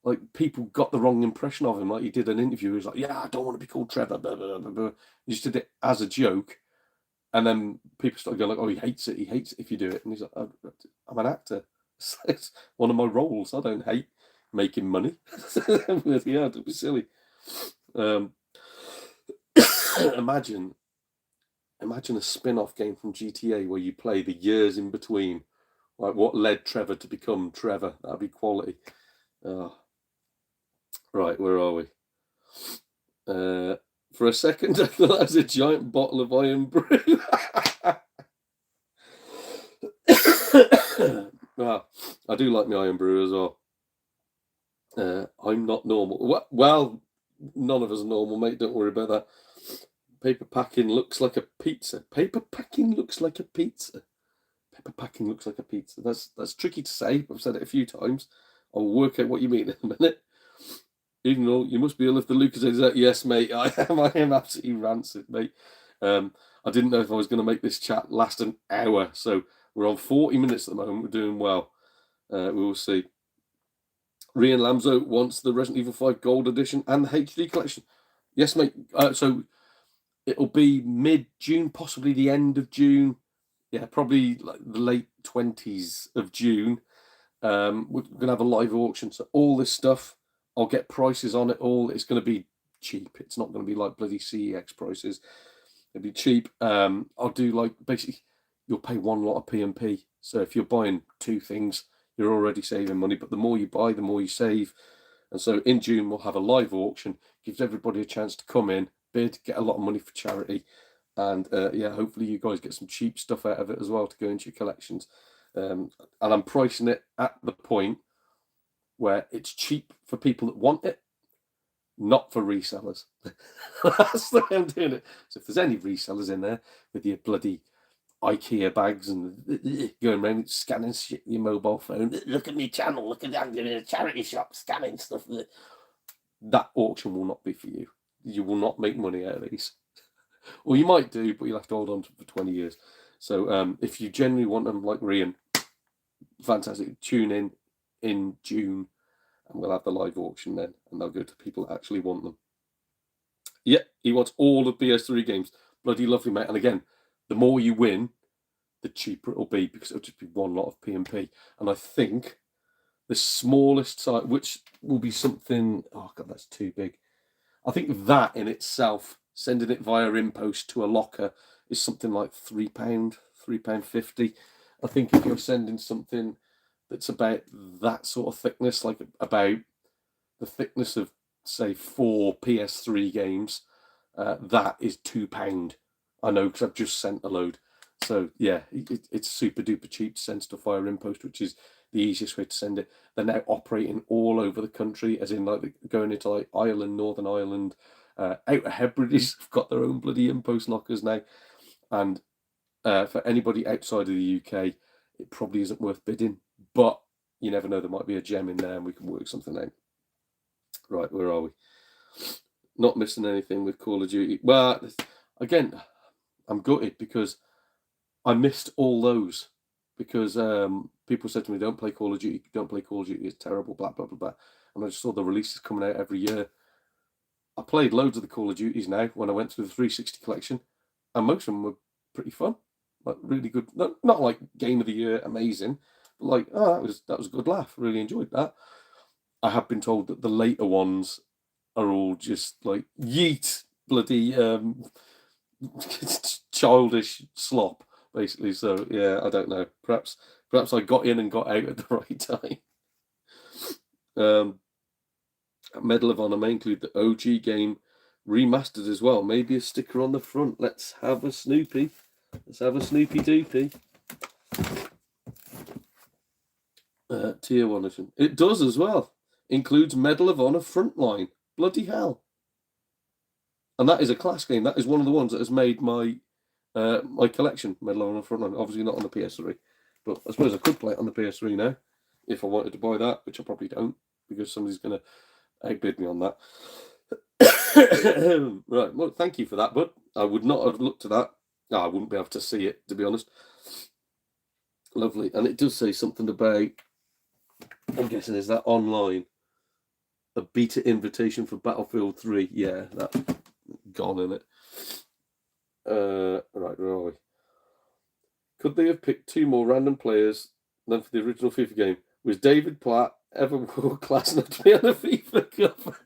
like people got the wrong impression of him. Like he did an interview. He was like, "Yeah, I don't want to be called Trevor." Blah, blah, blah, blah. He just did it as a joke, and then people started going like, "Oh, he hates it. He hates it if you do it." And he's like, "I'm an actor. It's one of my roles. I don't hate making money." Yeah, don't be silly. Imagine a spin-off game from GTA where you play the years in between, like what led Trevor to become Trevor. That'd be quality. Right, where are we? For a second, I thought that was a giant bottle of Iron Brew. Well, I do like my Iron Brew as well. I'm not normal. Well, none of us are normal, mate. Don't worry about that. Paper packing looks like a pizza. Paper packing looks like a pizza. Paper packing looks like a pizza. That's tricky to say. I've said it a few times. I'll work out what you mean in a minute. Even though you must be ill if the Lucas says that. Yes, mate. I am absolutely rancid, mate. I didn't know if I was going to make this chat last an hour. So we're on 40 minutes at the moment. We're doing well. We will see. Rian Lamzo wants the Resident Evil 5 Gold Edition and the HD collection. Yes, mate. So it'll be mid-June, possibly the end of June. Yeah, probably like the late 20s of June. We're going to have a live auction. So all this stuff, I'll get prices on it all. It's going to be cheap. It's not going to be like bloody CEX prices. It'll be cheap. I'll do like, basically, you'll pay one lot of P&P. So if you're buying two things, you're already saving money. But the more you buy, the more you save. And so in June, we'll have a live auction. Gives everybody a chance to come in, bid, get a lot of money for charity. And yeah, hopefully you guys get some cheap stuff out of it as well to go into your collections. And I'm pricing it at the point where it's cheap for people that want it, not for resellers. That's the way I'm doing it. So if there's any resellers in there with your bloody IKEA bags and going around scanning shit with your mobile phone, look at me channel, look at that, I'm in a charity shop scanning stuff. That auction will not be for you. You will not make money out of these. Or you might do, but you'll have to hold on to them for 20 years. So if you genuinely want them like Rian, fantastic. Tune in June, and we'll have the live auction then, and they'll go to people that actually want them. Yeah, he wants all the PS3 games. Bloody lovely, mate. And again, the more you win, the cheaper it'll be, because it'll just be one lot of P&P. And I think the smallest size, which will be something, oh God, that's too big. I think that in itself, sending it via InPost to a locker, is something like £3, £3.50. I think if you're sending something that's about that sort of thickness, like about the thickness of say 4 PS3 games, that is £2. I know, because I've just sent a load. So yeah, it's super duper cheap to send stuff via InPost, which is the easiest way to send it. They're now operating all over the country, as in like going into like Ireland, Northern Ireland, Outer Hebrides have got their own bloody InPost lockers now. And for anybody outside of the UK, it probably isn't worth bidding, but you never know, there might be a gem in there and we can work something out. Right, where are we? Not missing anything with Call of Duty. Well, again, I'm gutted because I missed all those, because people said to me, don't play Call of Duty, it's terrible, blah, blah, blah, blah. And I just saw the releases coming out every year. I played loads of the Call of Duties now when I went through the 360 collection, and most of them were pretty fun, like really good. Not like game of the year, amazing, but like, oh, that was a good laugh. Really enjoyed that. I have been told that the later ones are all just like yeet bloody childish slop, basically. So yeah, I don't know. Perhaps I got in and got out at the right time. Medal of Honor may include the OG game remastered as well. Maybe a sticker on the front. Let's have a Snoopy. Let's have a Snoopy Doopy. Tier 1 edition. It does as well. Includes Medal of Honor Frontline. Bloody hell. And that is a class game. That is one of the ones that has made my my collection, Medal of Honor Frontline. Obviously not on the PS3. But I suppose I could play it on the PS3 now, if I wanted to buy that, which I probably don't, because somebody's going to outbid me on that. Right, well, thank you for that, bud. I would not have looked at that. No, I wouldn't be able to see it, to be honest. Lovely. And it does say something about, I'm guessing, is that online? A beta invitation for Battlefield 3. Yeah, that's gone in it. Right, where are we? Could they have picked 2 more random players than for the original FIFA game? Was David Platt ever world class enough to be on a FIFA cover?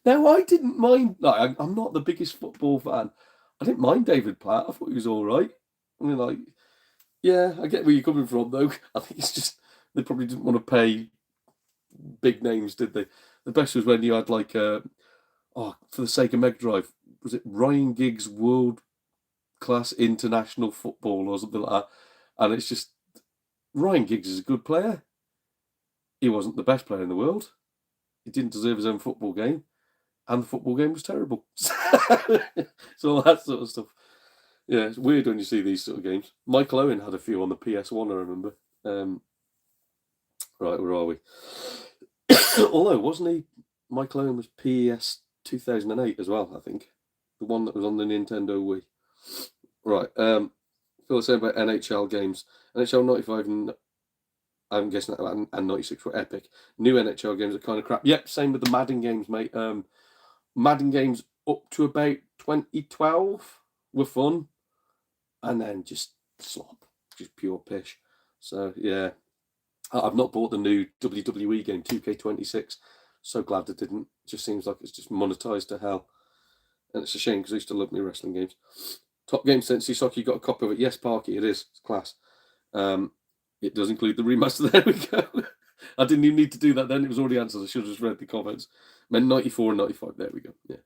Now, I didn't mind. Like, I'm not the biggest football fan. I didn't mind David Platt. I thought he was all right. I mean, like, yeah, I get where you're coming from, though. I think it's just they probably didn't want to pay big names, did they? The best was when you had like, for the sake of Mega Drive, was it Ryan Giggs World Class International Football or something like that? And it's just, Ryan Giggs is a good player. He wasn't the best player in the world. He didn't deserve his own football game, and the football game was terrible. So all that sort of stuff. Yeah, it's weird when you see these sort of games. Michael Owen had a few on the PS1, I remember. Right, where are we? Although, wasn't he? Michael Owen was PS 2008 as well, I think. The one that was on the Nintendo Wii. Right, Phil was saying about NHL games. NHL 95 and I'm guessing that, and 96 were epic. New NHL games are kind of crap. Yep, same with the Madden games, mate. Madden games up to about 2012 were fun, and then just slop, just pure pish. So yeah, I've not bought the new WWE game 2K26. So glad I didn't. Just seems like it's just monetized to hell, and it's a shame because I used to love my wrestling games. Top Game Sensi Soccer, you got a copy of it? Yes, Parky, it is. It's class. It does include the remaster. There we go. I didn't even need to do that then. It was already answered. I should have just read the comments. Meant 94 and 95. There we go. Yeah.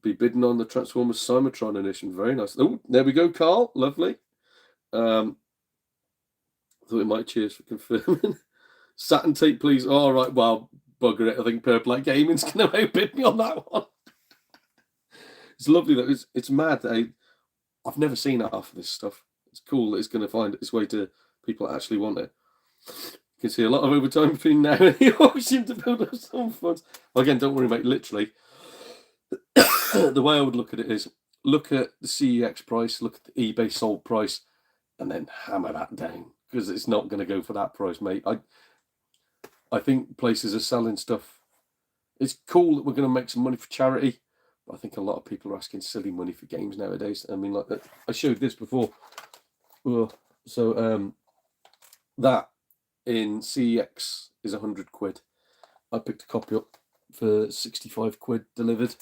Be bidding on the Transformers Cybertron edition. Very nice. Oh, there we go, Carl. Lovely. Thought it might. Cheers for confirming. Saturn tape, please. All right. Well, bugger it. I think Purple Light Gaming's going to outbid me on that one. It's lovely though. It's mad. I've never seen half of this stuff. It's cool that it's going to find its way to people that actually want it. You can see a lot of overtime between now and the auction to build up some funds. Well, again, don't worry, mate. Literally, the way I would look at it is look at the CEX price, look at the eBay sold price, and then hammer that down because it's not going to go for that price, mate. I think places are selling stuff. It's cool that we're going to make some money for charity, but I think a lot of people are asking silly money for games nowadays. I mean, like I showed this before. So that in CEX is 100 quid. I picked a copy up for 65 quid delivered,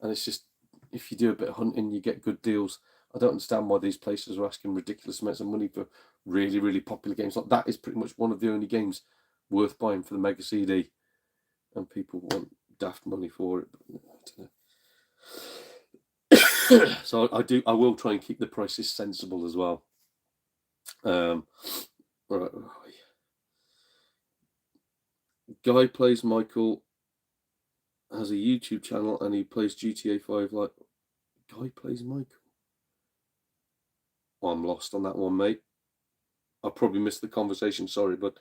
and it's just, if you do a bit of hunting, you get good deals. I don't understand why these places are asking ridiculous amounts of money for really, really popular games. Like that is pretty much one of the only games worth buying for the Mega CD, and people want daft money for it. I don't know. So I will try and keep the prices sensible as well. Right. Guy plays Michael, has a YouTube channel, and he plays GTA 5 like... Guy plays Michael? Oh, I'm lost on that one, mate. I probably missed the conversation, sorry, but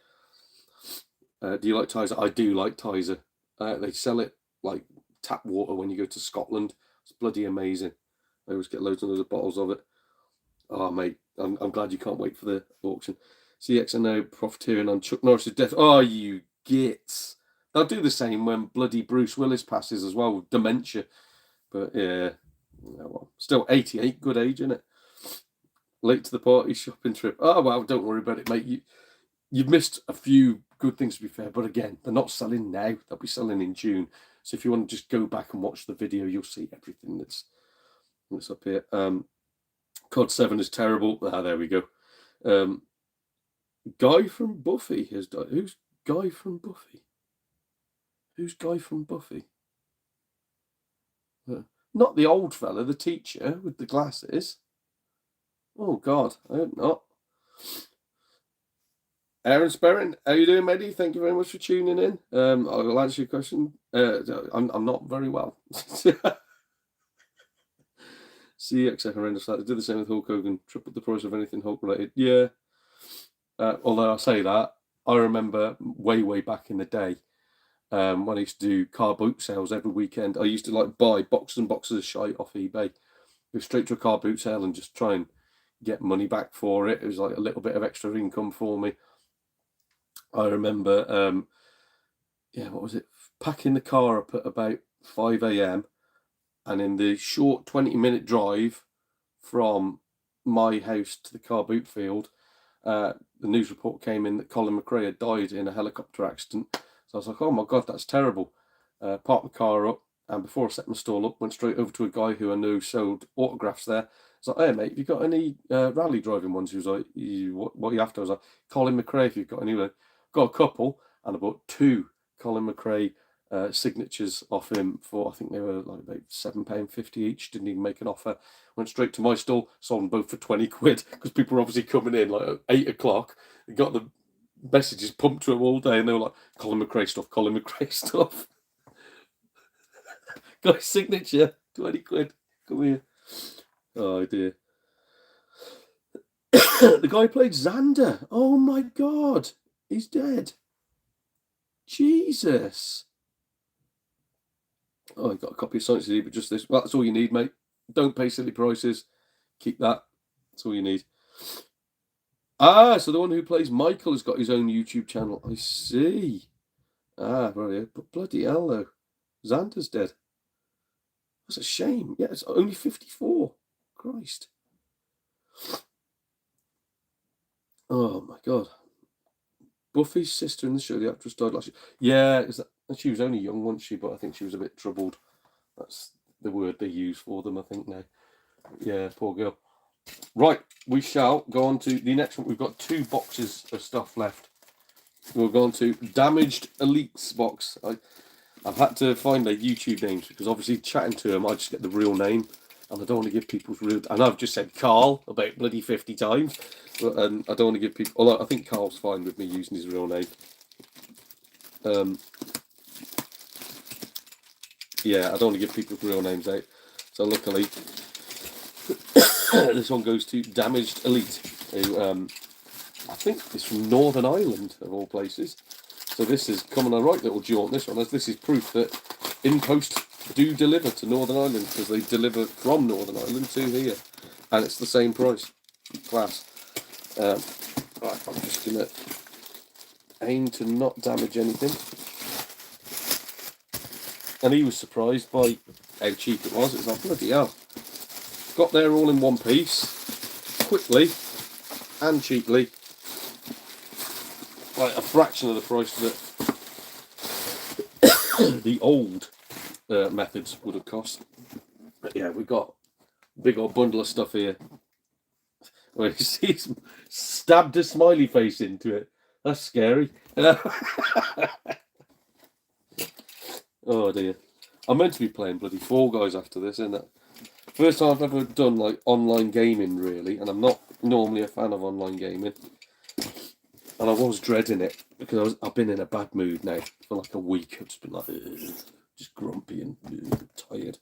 do you like Tizer? I do like Tizer. They sell it like tap water when you go to Scotland. It's bloody amazing. I always get loads and loads of bottles of it. Oh, mate, I'm glad you can't wait for the auction. CXNO profiteering on Chuck Norris's death. Oh, you gits. They'll do the same when bloody Bruce Willis passes as well with dementia. But yeah, well, still 88, good age, isn't it? Late to the party, shopping trip. Oh, well, don't worry about it, mate. You've missed a few good things, to be fair. But again, they're not selling now. They'll be selling in June. So if you want to just go back and watch the video, you'll see everything that's up here. COD 7 is terrible. Ah, there we go. Guy from Buffy has died. Who's Guy from Buffy? Who's Guy from Buffy? Not the old fella, the teacher with the glasses. Oh, God, I hope not. Aaron Sperrin, how you doing, matey? Thank you very much for tuning in. I'll answer your question. I'm not very well. CX horrendous. They did the same with Hulk Hogan. Tripled the price of anything Hulk related. Yeah. Although I say that, I remember way back in the day when I used to do car boot sales every weekend. I used to like buy boxes and boxes of shite off eBay, go straight to a car boot sale and just try and get money back for it. It was like a little bit of extra income for me. I remember, what was it? Packing the car up at about 5 a.m. and in the short 20-minute drive from my house to the car boot field, the news report came in that Colin McRae had died in a helicopter accident. So I was like, oh my God, that's terrible. Parked the car up, and before I set my stall up, went straight over to a guy who I knew sold autographs there. I was like, hey mate, have you got any rally driving ones? He was like, what are you after? I was like, Colin McRae, if you've got any. Got a couple, and I bought 2 Colin McRae signatures off him for, I think they were like about £7.50 each. Didn't even make an offer. Went straight to my stall, sold them both for 20 quid because people were obviously coming in like at 8 o'clock. They got the messages pumped to them all day, and they were like, Colin McRae stuff, Colin McRae stuff. Got his signature, 20 quid. Come here. Oh dear. The guy played Xander. Oh my God. He's dead. Jesus. Oh, I got a copy of Sonic CD, but just this. Well, that's all you need, mate. Don't pay silly prices. Keep that. That's all you need. Ah, so the one who plays Michael has got his own YouTube channel. I see. Ah, right. But bloody hell, though. Xander's dead. That's a shame. Yeah, it's only 54. Christ. Oh, my God. Buffy's sister in the show, the actress, died last year. Yeah, she was only young, wasn't she? But I think she was a bit troubled. That's the word they use for them, I think, now. Yeah, poor girl. Right, we shall go on to the next one. We've got 2 boxes of stuff left. We'll go on to Damaged Elites box. I've had to find their YouTube names because obviously chatting to them, I just get the real name. And I don't want to give people's real... And I've just said Carl about bloody 50 times. But I don't want to give people... Although I think Carl's fine with me using his real name. Yeah, I don't want to give people's real names out. So luckily, this one goes to Damaged Elite, who I think is from Northern Ireland, of all places. So this is coming a right little jaunt, this one, as this is proof that InPost do deliver to Northern Ireland, because they deliver from Northern Ireland to here, and it's the same price. Class. Right, I'm just going to aim to not damage anything. And he was surprised by how cheap it was. It was like, bloody hell. Got there all in one piece, quickly and cheaply. Like a fraction of the price that the old methods would have cost. But yeah, we've got a big old bundle of stuff here. Well, he's stabbed a smiley face into it. That's scary. Oh dear. I'm meant to be playing bloody Fall Guys after this, isn't it? First time I've ever done like online gaming really, and I'm not normally a fan of online gaming. And I was dreading it because I've been in a bad mood now for like a week. I've just been like, ugh, just grumpy and tired.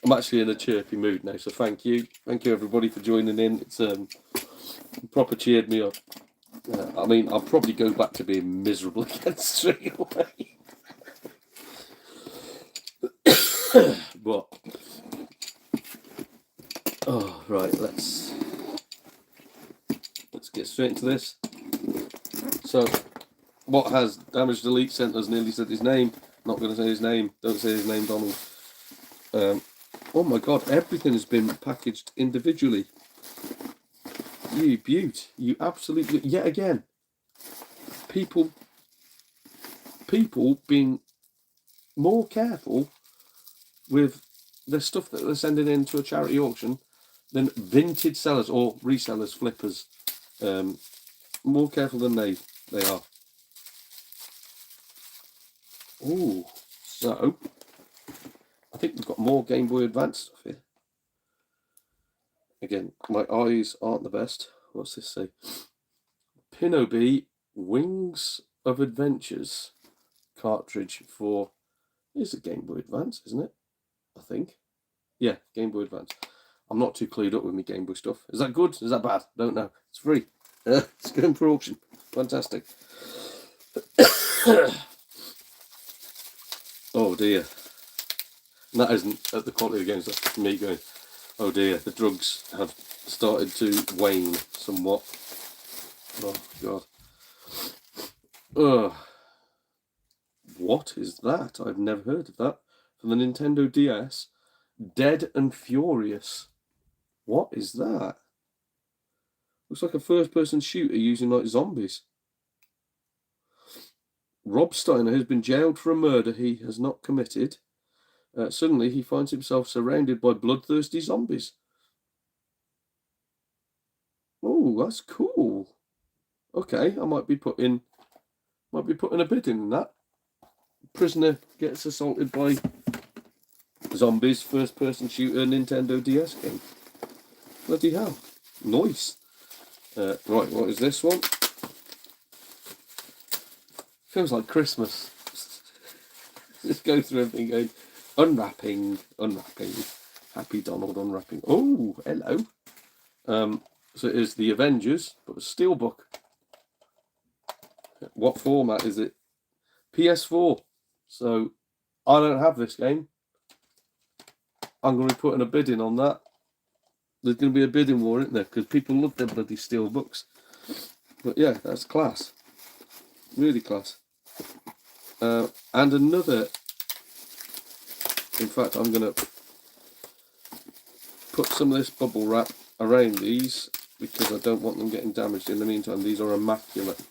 I'm actually in a chirpy mood now, so thank you everybody for joining in. It's proper cheered me up. I mean, I'll probably go back to being miserable again straight away. But oh right, let's get straight into this. So, what has Damage Delete sent us? Nearly said his name. Not going to say his name. Don't say his name, Donald. Oh my God! Everything has been packaged individually. You beaut! You absolutely yet again. People being more careful with the stuff that they're sending into a charity auction than vintage sellers or resellers, flippers. More careful than they are. Oh, so I think we've got more Game Boy Advance stuff here. Again, my eyes aren't the best. What's this say? Pinobi Wings of Adventures cartridge for. It's a Game Boy Advance, isn't it? I think. Yeah, Game Boy Advance. I'm not too clued up with my Game Boy stuff. Is that good? Is that bad? Don't know. It's free. It's going for auction. Fantastic. Oh dear. And that isn't at the quality of the games. That's me going, oh dear, the drugs have started to wane somewhat. Oh God. What is that? I've never heard of that. For the Nintendo DS, Dead and Furious. What is that? Looks like a first-person shooter using like zombies. Rob Steiner has been jailed for a murder he has not committed. Suddenly, he finds himself surrounded by bloodthirsty zombies. Oh, that's cool. Okay, I might be putting a bid in that. Prisoner gets assaulted by zombies, first-person shooter, Nintendo DS game. Bloody hell. Nice. Right, what is this one? Feels like Christmas. Just go through everything going, unwrapping, Happy Donald unwrapping. Oh, hello. So it is the Avengers, but a steelbook. What format is it? PS4. So I don't have this game. I'm going to be putting a bid in on that. There's going to be a bidding war, isn't there? Because people love their bloody steel books. But yeah, that's class. Really class. And another. In fact, I'm going to put some of this bubble wrap around these because I don't want them getting damaged. In the meantime, these are immaculate.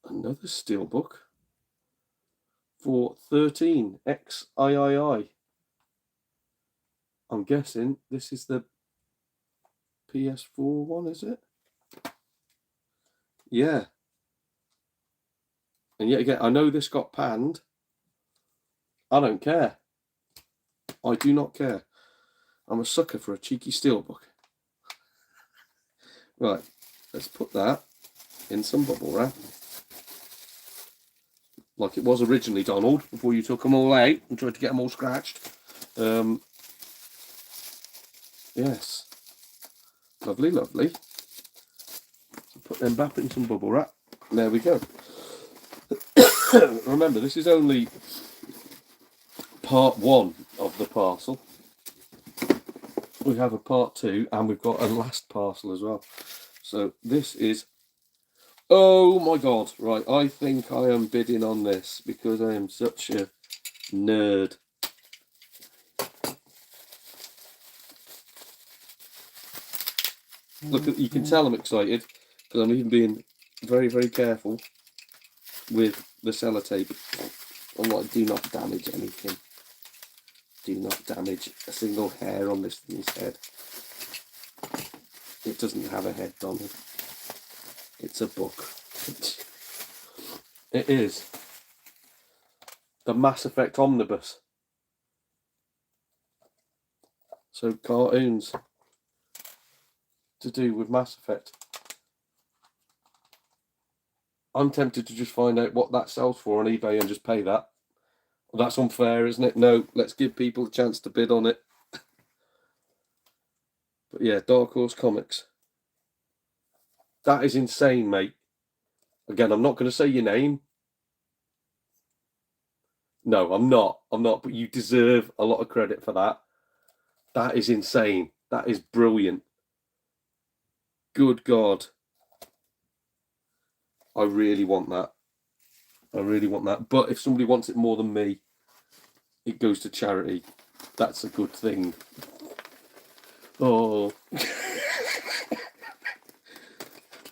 Another steelbook for 13 XIII. I'm guessing this is the PS4 one, is it? Yeah. And yet again, I know this got panned. I don't care. I do not care. I'm a sucker for a cheeky steelbook. Right, let's put that in some bubble wrap. Like it was originally, Donald, before you took them all out and tried to get them all scratched. Yes. Lovely, lovely. So put them back in some bubble wrap. There we go. Remember, this is only part one of the parcel. We have a part two and we've got a last parcel as well. So this is, oh my God, right, I think I am bidding on this because I am such a nerd. Look, you can tell I'm excited because I'm even being very, very careful with the sellotape. I'm like, do not damage anything. Do not damage a single hair on this thing's head. It doesn't have a head, Donald. It's a book. It is the Mass Effect Omnibus. So cartoons to do with Mass Effect. I'm tempted to just find out what that sells for on eBay and just pay that. Well, that's unfair, isn't it? No, let's give people a chance to bid on it. But yeah, Dark Horse Comics. That is insane, mate. Again, I'm not going to say your name. No, I'm not. But you deserve a lot of credit for that. That is insane. That is brilliant. Good God. I really want that. But if somebody wants it more than me, it goes to charity. That's a good thing. Oh.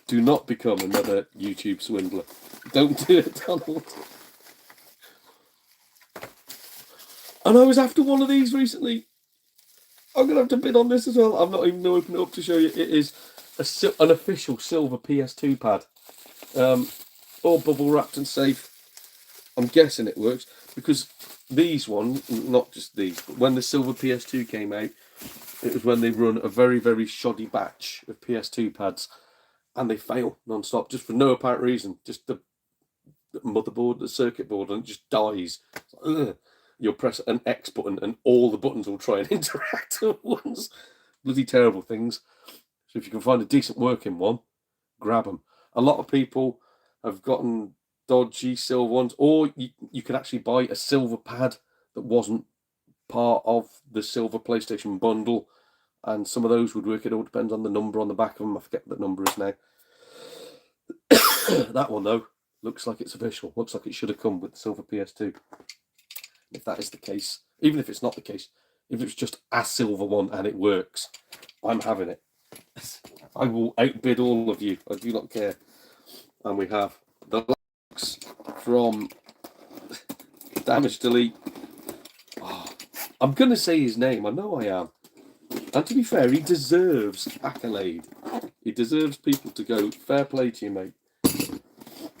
Do not become another YouTube swindler. Don't do it, Donald. And I was after one of these recently. I'm going to have to bid on this as well. I'm not even going to open it up to show you. It is an official silver PS2 pad. All bubble wrapped and safe. I'm guessing it works because these ones, not just these, but when the silver PS2 came out, it was when they run a very, very shoddy batch of PS2 pads and they fail non-stop just for no apparent reason. Just the motherboard, the circuit board, and it just dies. You'll press an X button and all the buttons will try and interact at once. Bloody terrible things. So if you can find a decent working one, grab them. A lot of people have gotten dodgy silver ones, or you could actually buy a silver pad that wasn't part of the silver PlayStation bundle, and some of those would work. It all depends on the number on the back of them. I forget what the number is now. That one, though, looks like it's official. Looks like it should have come with the silver PS2. If that is the case, even if it's not the case, if it's just a silver one and it works, I'm having it. I will outbid all of you. I do not care. And we have the Lux from Damage Delete. Oh, I'm going to say his name. I know I am. And to be fair, he deserves accolade. He deserves people to go, fair play to you, mate.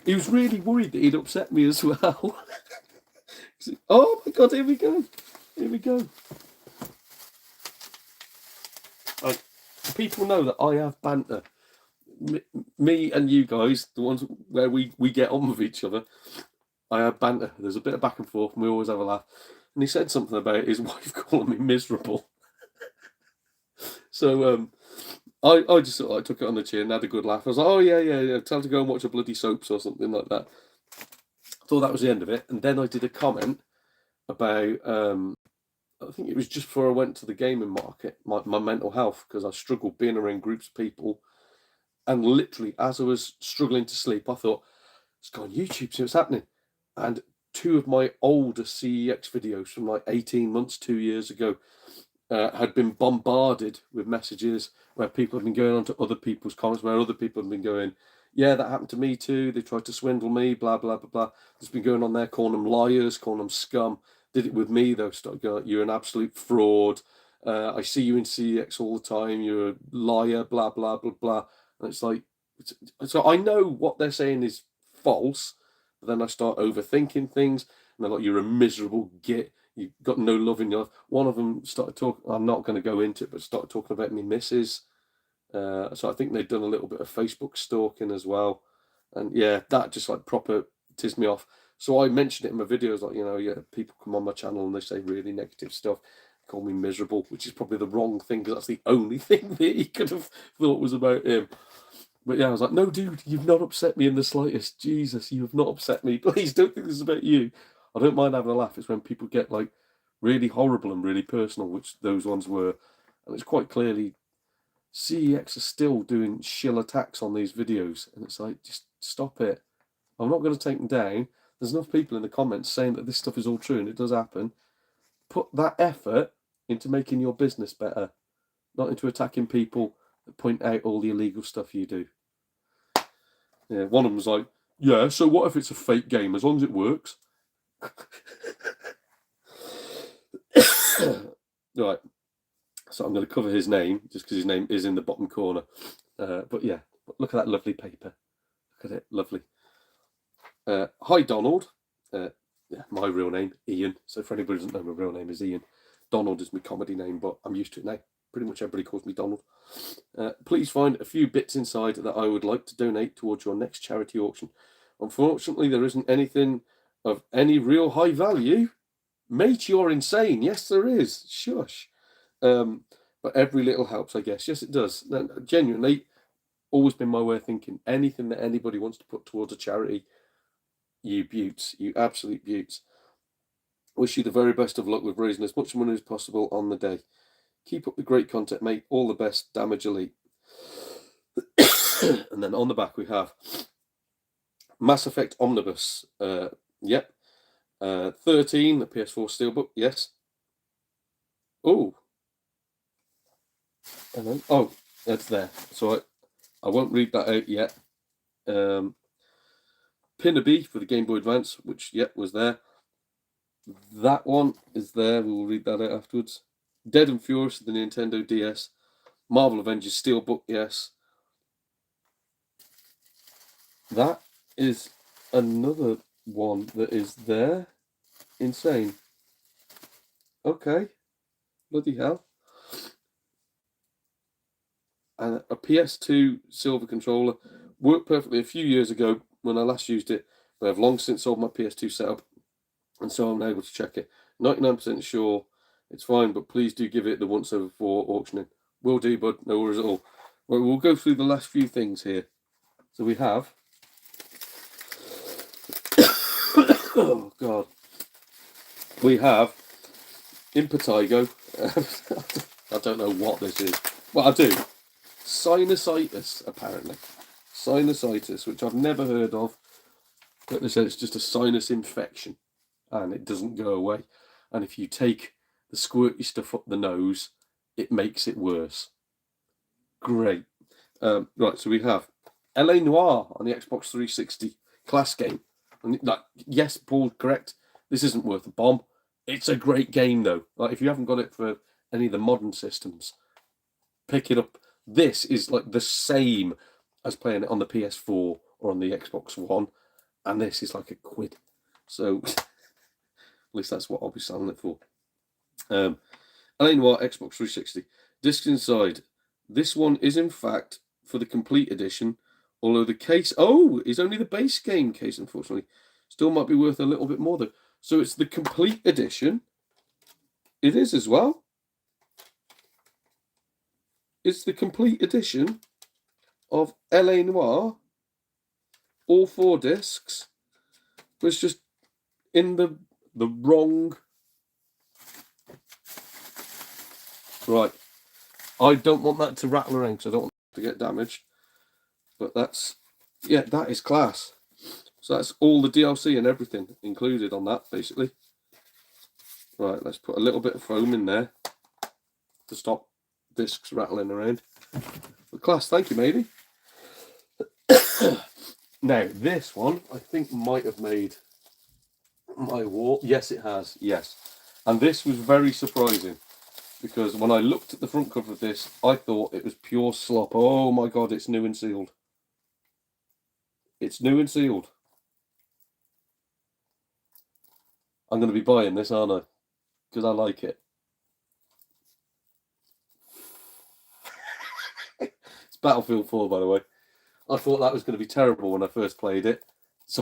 He was really worried that he'd upset me as well. Oh my God, here we go. People know that I have banter. Me and you guys, the ones where we get on with each other, I have banter. There's a bit of back and forth and we always have a laugh. And he said something about his wife calling me miserable. So I just sort of took it on the chin and had a good laugh. I was like, oh yeah, tell her to go and watch a bloody soaps or something like that. Thought that was the end of it. And then I did a comment about, I think it was just before I went to the gaming market, my mental health, because I struggled being around groups of people. And literally, as I was struggling to sleep, I thought, let's go on YouTube, see what's happening. And two of my older CEX videos from like 18 months, 2 years ago, had been bombarded with messages where people have been going on to other people's comments, where other people have been going, yeah, that happened to me too. They tried to swindle me, blah, blah, blah, blah. It's been going on there, calling them liars, calling them scum. Did it with me, though. Started going, you're an absolute fraud. I see you in CEX all the time. You're a liar, blah, blah, blah, blah. And it's like, so I know what they're saying is false, but then I start overthinking things, and they're like, you're a miserable git. You've got no love in your life. One of them started talking, I'm not going to go into it, but started talking about me missus. So I think they've done a little bit of Facebook stalking as well. And yeah, that just like proper tizzed me off. So I mentioned it in my videos, like, yeah, people come on my channel and they say really negative stuff, call me miserable, which is probably the wrong thing because that's the only thing that he could have thought was about him. But yeah, I was like, no, dude, you've not upset me in the slightest. Jesus, you have not upset me. Please don't think this is about you. I don't mind having a laugh. It's when people get like really horrible and really personal, which those ones were. And it's quite clearly CEX are still doing shill attacks on these videos. And it's like, just stop it. I'm not going to take them down. There's enough people in the comments saying that this stuff is all true and it does happen. Put that effort into making your business better, not into attacking people that point out all the illegal stuff you do. Yeah, one of them was like, yeah, so what if it's a fake game as long as it works? Right, so I'm going to cover his name just because his name is in the bottom corner. But yeah, look at that lovely paper. Look at it, lovely. Hi, Donald. Yeah, my real name, Ian. So for anybody who doesn't know, my real name is Ian. Donald is my comedy name, but I'm used to it now. Pretty much everybody calls me Donald. Please find a few bits inside that I would like to donate towards your next charity auction. Unfortunately, there isn't anything of any real high value. Mate, you're insane. Yes, there is. Shush. But every little helps, I guess. Yes, it does. Genuinely, always been my way of thinking. Anything that anybody wants to put towards a charity, you beauts, you absolute beauts. Wish you the very best of luck with raising as much money as possible on the day. Keep up the great content, mate. All the best, Damage Elite. And then on the back we have Mass Effect Omnibus. Yep. 13, the PS4 Steelbook, yes. Oh. Oh, that's there. So I won't read that out yet. Pinnaby for the Game Boy Advance, which, yep, was there. That one is there. We will read that out afterwards. Dead and Furious, the Nintendo DS. Marvel Avengers Steelbook, yes. That is another one that is there. Insane. Okay. Bloody hell. And a PS2 silver controller. Worked perfectly a few years ago when I last used it, but I've long since sold my PS2 setup, and so I'm able to check it. 99% sure it's fine, but please do give it the once over for auctioning. Will do, bud. No worries at all. Well, we'll go through the last few things here. So we have... oh, God. We have Impetigo. I don't know what this is. Well, I do. Sinusitis, apparently. Sinusitis, which I've never heard of. But they said it's just a sinus infection. And it doesn't go away. And if you take the squirty stuff up the nose, it makes it worse. Great. Right, so we have L.A. Noire on the Xbox 360 class game. And yes, Paul, correct. This isn't worth a bomb. It's a great game, though. Like, if you haven't got it for any of the modern systems, pick it up. This is like the same as playing it on the PS4 or on the Xbox One, and this is like £1. So at least that's what I'll be selling it for. L.A. Noire Xbox 360. Discs inside. This one is in fact for the complete edition, although the case is only the base game case, unfortunately. Still might be worth a little bit more though. So it's the complete edition. It is as well. It's the complete edition of L.A. Noire. All 4 discs. But it's just in the wrong... Right. I don't want that to rattle around because I don't want it to get damaged. But that's... yeah, that is class. So that's all the DLC and everything included on that, basically. Right, let's put a little bit of foam in there to stop discs rattling around. But class, thank you, matey. Now, this one, I think might have made my wall. Yes, it has. Yes. And this was very surprising because when I looked at the front cover of this, I thought it was pure slop. Oh my God, it's new and sealed. It's new and sealed. I'm going to be buying this, aren't I? Because I like it. It's Battlefield 4, by the way. I thought that was going to be terrible when I first played it. It's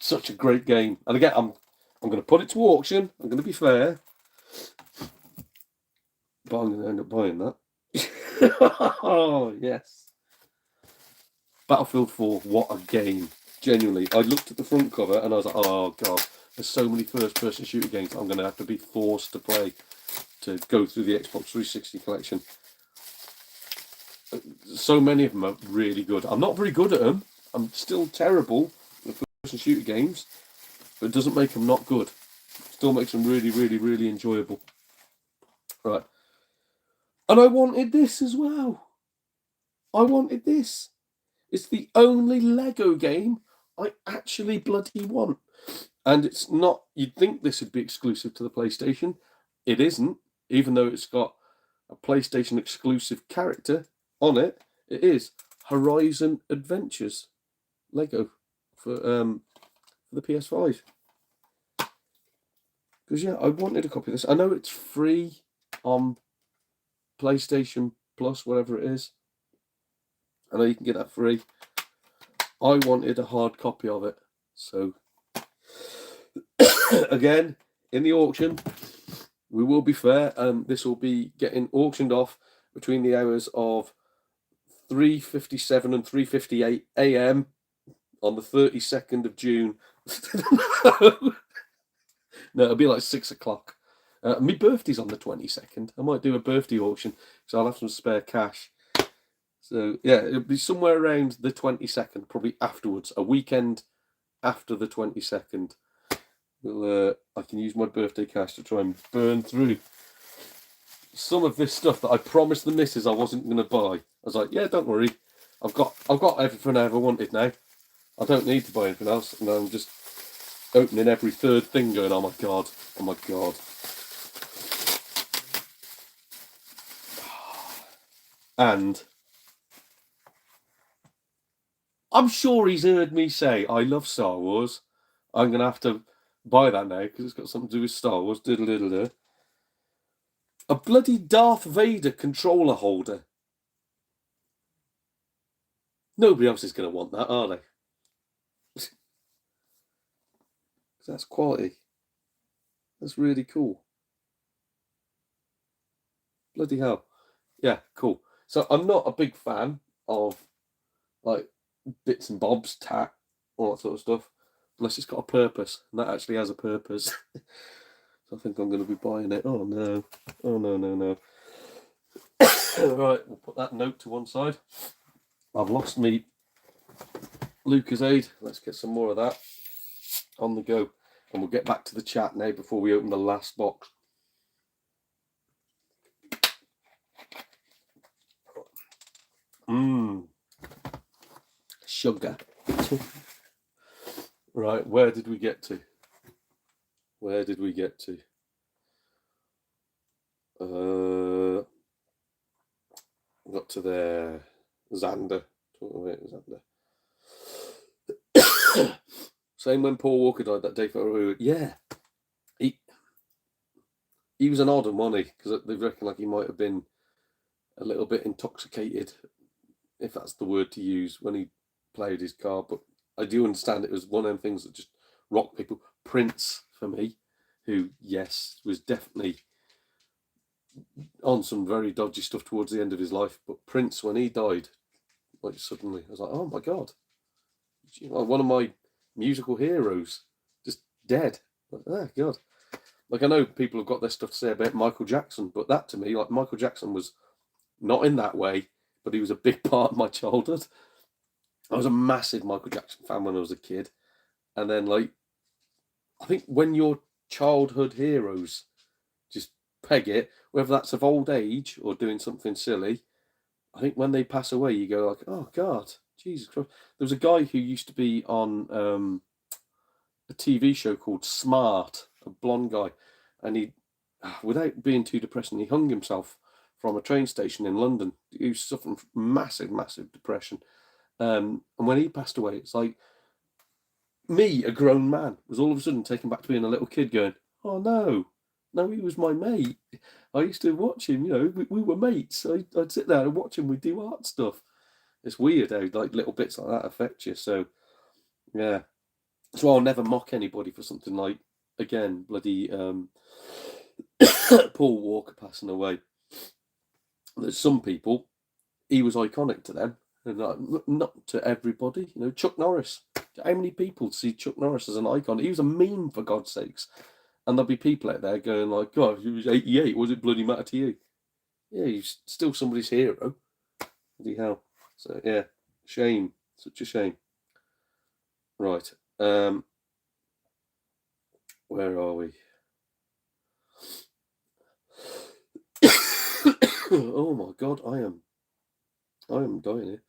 such a great game. And again, I'm going to put it to auction. I'm going to be fair. But I'm going to end up buying that. Oh, yes. Battlefield 4, what a game. Genuinely. I looked at the front cover and I was like, oh, God. There's so many first-person shooter games I'm going to have to be forced to play to go through the Xbox 360 collection. So many of them are really good. I'm not very good at them. I'm still terrible at first-person shooter games, but it doesn't make them not good. It still makes them really, really, really enjoyable. Right. And I wanted this as well. I wanted this. It's the only Lego game I actually bloody want. And it's not, you'd think this would be exclusive to the PlayStation. It isn't, even though it's got a PlayStation exclusive character on it. It is Horizon Adventures Lego for for the PS5. Because, yeah, I wanted a copy of this. I know it's free on PlayStation Plus, whatever it is. I know you can get that free. I wanted a hard copy of it. So, again, in the auction, we will be fair. This will be getting auctioned off between the hours of 3:57 and 3:58 a.m. on the 32nd of June. No, it'll be like 6 o'clock. My birthday's on the 22nd. I might do a birthday auction because I'll have some spare cash. So, yeah, it'll be somewhere around the 22nd, probably afterwards, a weekend after the 22nd. I can use my birthday cash to try and burn through some of this stuff that I promised the missus I wasn't going to buy. I was like, yeah, don't worry. I've got everything I ever wanted now. I don't need to buy anything else. And I'm just opening every third thing going, oh my God. And I'm sure he's heard me say, I love Star Wars. I'm going to have to buy that now because it's got something to do with Star Wars. Diddle-diddle-diddle. A bloody Darth Vader controller holder. Nobody else is going to want that, are they? That's quality. That's really cool. Bloody hell. Yeah, cool. So I'm not a big fan of like bits and bobs, tat, all that sort of stuff, unless it's got a purpose, and that actually has a purpose. So I think I'm going to be buying it. Oh no. No. Right, we'll put that note to one side. I've lost me Lucozade. Let's get some more of that on the go. And we'll get back to the chat now before we open the last box. Sugar. Right, where did we get to? Got to there. Xander. Same when Paul Walker died that day. Yeah. He was an odd one, wasn't he? Because they reckon like he might have been a little bit intoxicated, if that's the word to use, when he played his card. But I do understand it was one of them things that just rocked people. Prince, for me, who, yes, was definitely on some very dodgy stuff towards the end of his life. But Prince, when he died, like suddenly, I was like, oh my God. One of my musical heroes, just dead. Like, oh God. Like, I know people have got their stuff to say about Michael Jackson, but that to me, like, Michael Jackson was not in that way, but he was a big part of my childhood. I was a massive Michael Jackson fan when I was a kid. And then, like, I think when your childhood heroes just peg it, whether that's of old age or doing something silly, I think when they pass away, you go like, oh God, Jesus Christ. There was a guy who used to be on a TV show called Smart, a blonde guy, and he, without being too depressing, he hung himself from a train station in London. He was suffering from massive depression. And when he passed away, it's like me, a grown man, was all of a sudden taken back to being a little kid going, oh no, he was my mate. I used to watch him, we were mates. I'd sit there and watch him, we'd do art stuff. It's weird how like little bits like that affect you. So, yeah. So I'll never mock anybody for something like, again, bloody Paul Walker passing away. There's some people, he was iconic to them, and not to everybody. Chuck Norris. How many people see Chuck Norris as an icon? He was a meme, for God's sakes. And there'll be people out there going like, God, he was 88. Was it bloody matter to you? Yeah, he's still somebody's hero. Bloody hell. So, yeah, shame. Such a shame. Right. Where are we? Oh my God, I am dying here.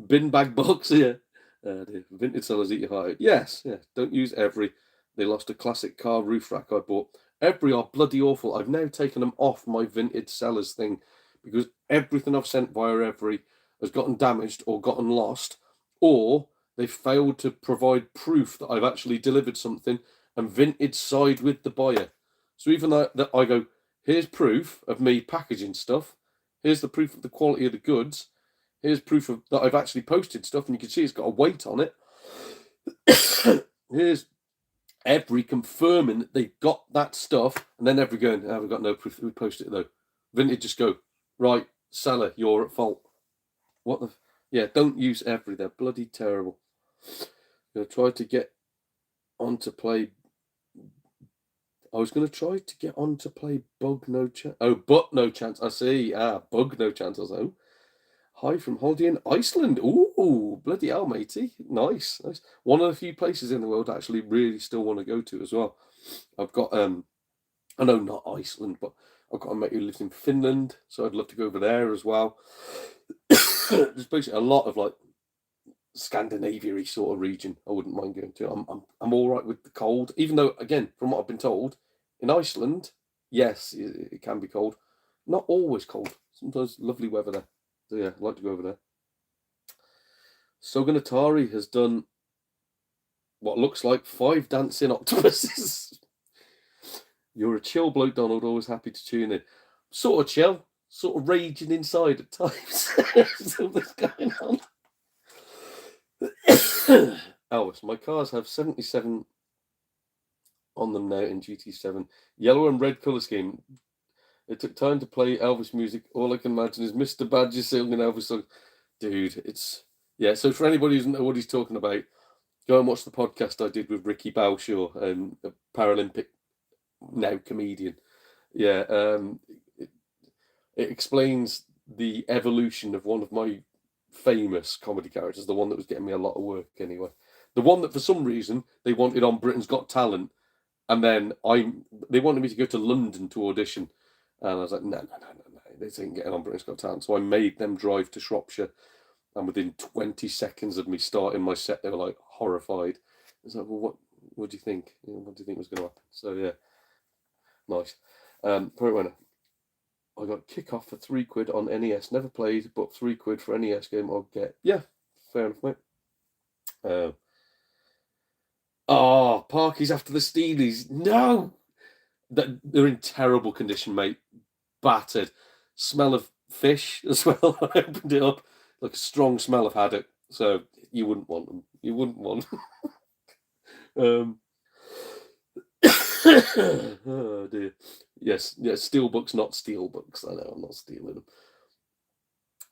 Bin bag box here. Vintage sellers eat your heart out. Yes, yeah. Don't use every. They lost a classic car roof rack I bought. Every are bloody awful. I've now taken them off my vintage sellers thing because everything I've sent via every has gotten damaged or gotten lost, or they failed to provide proof that I've actually delivered something, and Vinted side with the buyer. So even that I go, here's proof of me packaging stuff. Here's the proof of the quality of the goods. Here's proof of that I've actually posted stuff, and you can see it's got a weight on it. Here's every confirming that they've got that stuff, and then every going, we've got no proof that we posted it though. Vinted just go, right, seller, you're at fault. What the? Yeah, don't use every. They're bloody terrible. I'm gonna try to get on to play. I was going to try to get on to play Bug No Chance. Oh, But No Chance. I see. Bug No Chance. I was like, oh. Hi from holiday in Iceland. Ooh, bloody hell, matey. Nice, nice. One of the few places in the world I actually really still want to go to as well. I've got, I know not Iceland, but I've got a mate who lives in Finland, so I'd love to go over there as well. There's basically a lot of like Scandinavia-y sort of region I wouldn't mind going to. I'm all right with the cold, even though, again, from what I've been told, in Iceland, yes, it can be cold. Not always cold. Sometimes lovely weather there. So yeah, I'd like to go over there. Sogan Atari has done what looks like 5 dancing octopuses. You're a chill bloke, Donald, always happy to tune in. Sort of chill, sort of raging inside at times. Something's going on. Elvis, my cars have 77 on them now in GT7. Yellow and red colour scheme. It took time to play Elvis music. All I can imagine is Mr. Badger singing Elvis song. Dude, it's... Yeah, so for anybody who doesn't know what he's talking about, go and watch the podcast I did with Ricky Balshaw, a Paralympic now comedian. Yeah, it explains the evolution of one of my famous comedy characters, the one that was getting me a lot of work anyway. The one that for some reason they wanted on Britain's Got Talent, and then they wanted me to go to London to audition, and I was like, no, this ain't getting on Britain's Got Talent. So I made them drive to Shropshire, and within 20 seconds of me starting my set, they were like horrified. It's like, well, what do you think? What do you think was going to happen? So yeah, nice. Point winner. I got Kick-Off for £3 on NES. Never played, but £3 for NES game I'll get. Yeah, fair enough, mate. Parky's after the Steelies. No! They're in terrible condition, mate. Battered. Smell of fish as well. I opened it up. Like a strong smell of haddock. So you wouldn't want them. You wouldn't want them. Oh dear. Yes, steelbooks, not steelbooks. I know, I'm not stealing them.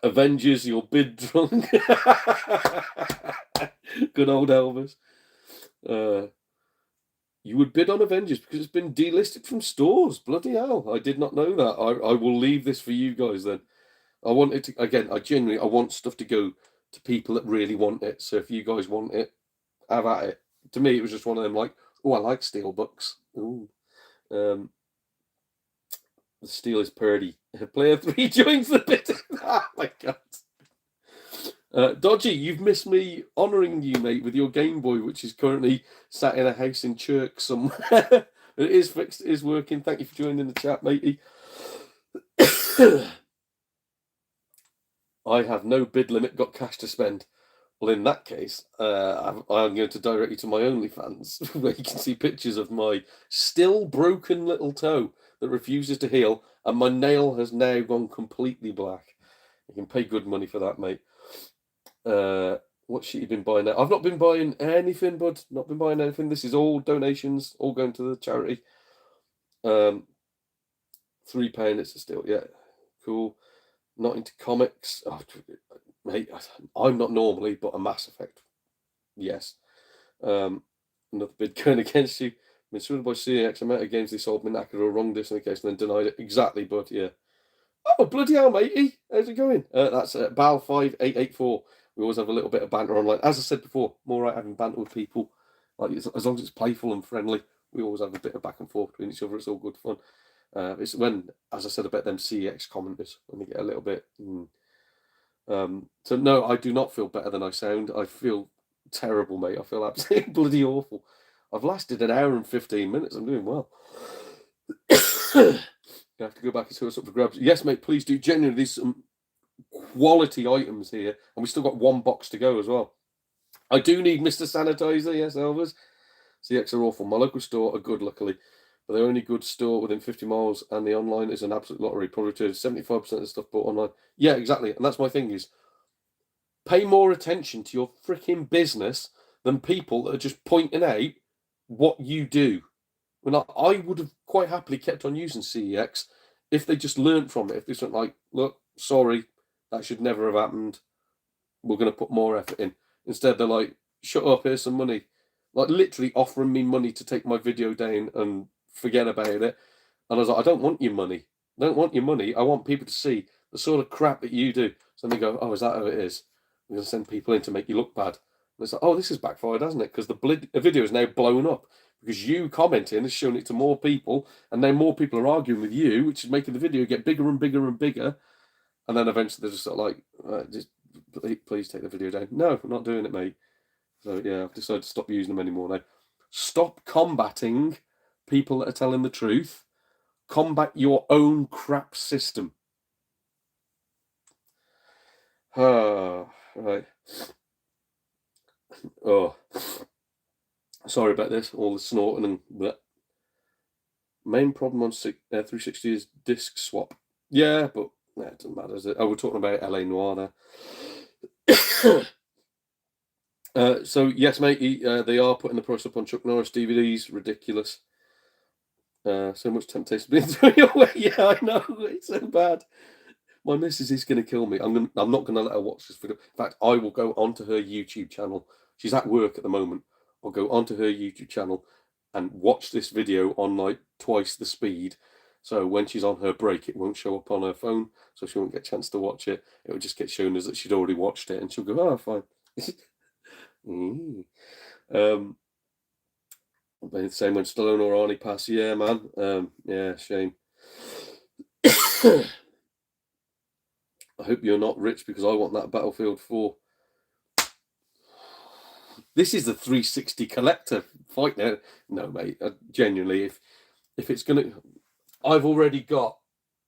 Avengers, your bid drunk. Good old Elvis. You would bid on Avengers because it's been delisted from stores. Bloody hell. I did not know that. I will leave this for you guys then. I want it to, again, I want stuff to go to people that really want it. So if you guys want it, have at it. To me, it was just one of them like, oh, I like steelbooks. Ooh. The steel is purdy. Player 3 joins the bid. Oh my god. Dodgy, you've missed me honouring you, mate, with your Game Boy, which is currently sat in a house in Chirk somewhere. It is fixed, it is working. Thank you for joining the chat, matey. I have no bid limit, got cash to spend. Well, in that case, I'm going to direct you to my OnlyFans, where you can see pictures of my still broken little toe that refuses to heal, and my nail has now gone completely black. You can pay good money for that, mate. What shit you been buying now? I've not been buying anything, bud. Not been buying anything. This is all donations, all going to the charity. £3, it's a steal. Yeah, cool. Not into comics. Oh, mate, I'm not normally, but a Mass Effect. Yes. Another bid going against you. Been surrounded by CX amount of games they sold me knackered or wrong this in the case and then denied it. Exactly, but yeah. Oh, bloody hell, matey. How's it going? That's Bal5884. We always have a little bit of banter online. As I said before, more right having banter with people. Like as long as it's playful and friendly, we always have a bit of back and forth between each other. It's all good fun. It's when, as I said about them CX commenters, when they get a little bit. So no, I do not feel better than I sound. I feel terrible, mate. I feel absolutely bloody awful. I've lasted an hour and 15 minutes. I'm doing well. You have to go back and see what's up for grabs. Yes, mate, please do. Genuinely, there's some quality items here, and we still got one box to go as well. I do need Mr. Sanitizer, yes, Elvis. CX are awful. My local store are good, luckily, but they're only good store within 50 miles, and the online is an absolute lottery. Probably to 75% of the stuff bought online. Yeah, exactly. And that's my thing is, pay more attention to your freaking business than people that are just pointing out what you do. When I would have quite happily kept on using CEX if they just learned from it. If they just went like, look, sorry, that should never have happened. We're going to put more effort in. Instead, they're like, shut up, here's some money. Like literally offering me money to take my video down and forget about it. And I was like, I don't want your money. I don't want your money. I want people to see the sort of crap that you do. So they go, oh, is that how it is? I'm going to send people in to make you look bad. And it's like, oh, this is backfired, hasn't it? Because the video is now blown up because you commenting has shown it to more people, and then more people are arguing with you, which is making the video get bigger and bigger and bigger. And then eventually they're just sort of like, just please take the video down. No, I'm not doing it, mate. So yeah, I've decided to stop using them anymore now. Stop combating people that are telling the truth. Combat your own crap system. Right. Oh, sorry about this. All the snorting and that. Main problem on 360 is disc swap. Yeah, but it doesn't matter, is it? Oh, we're talking about LA Noir now. So yes, mate, they are putting the price up on Chuck Norris DVDs. Ridiculous. So much temptation being thrown your way. Yeah, I know, it's so bad. My missus is going to kill me. I'm not going to let her watch this video. In fact, I will go onto her YouTube channel. She's at work at the moment. I'll go onto her YouTube channel and watch this video on like twice the speed. So when she's on her break, it won't show up on her phone, so she won't get a chance to watch it. It will just get shown as that she'd already watched it, and she'll go, "Oh, fine." The same when Stallone or Arnie pass. Yeah, man. Yeah, shame. I hope you're not rich because I want that Battlefield 4. This is the 360 collector fight now. No, mate. Genuinely, if it's gonna, I've already got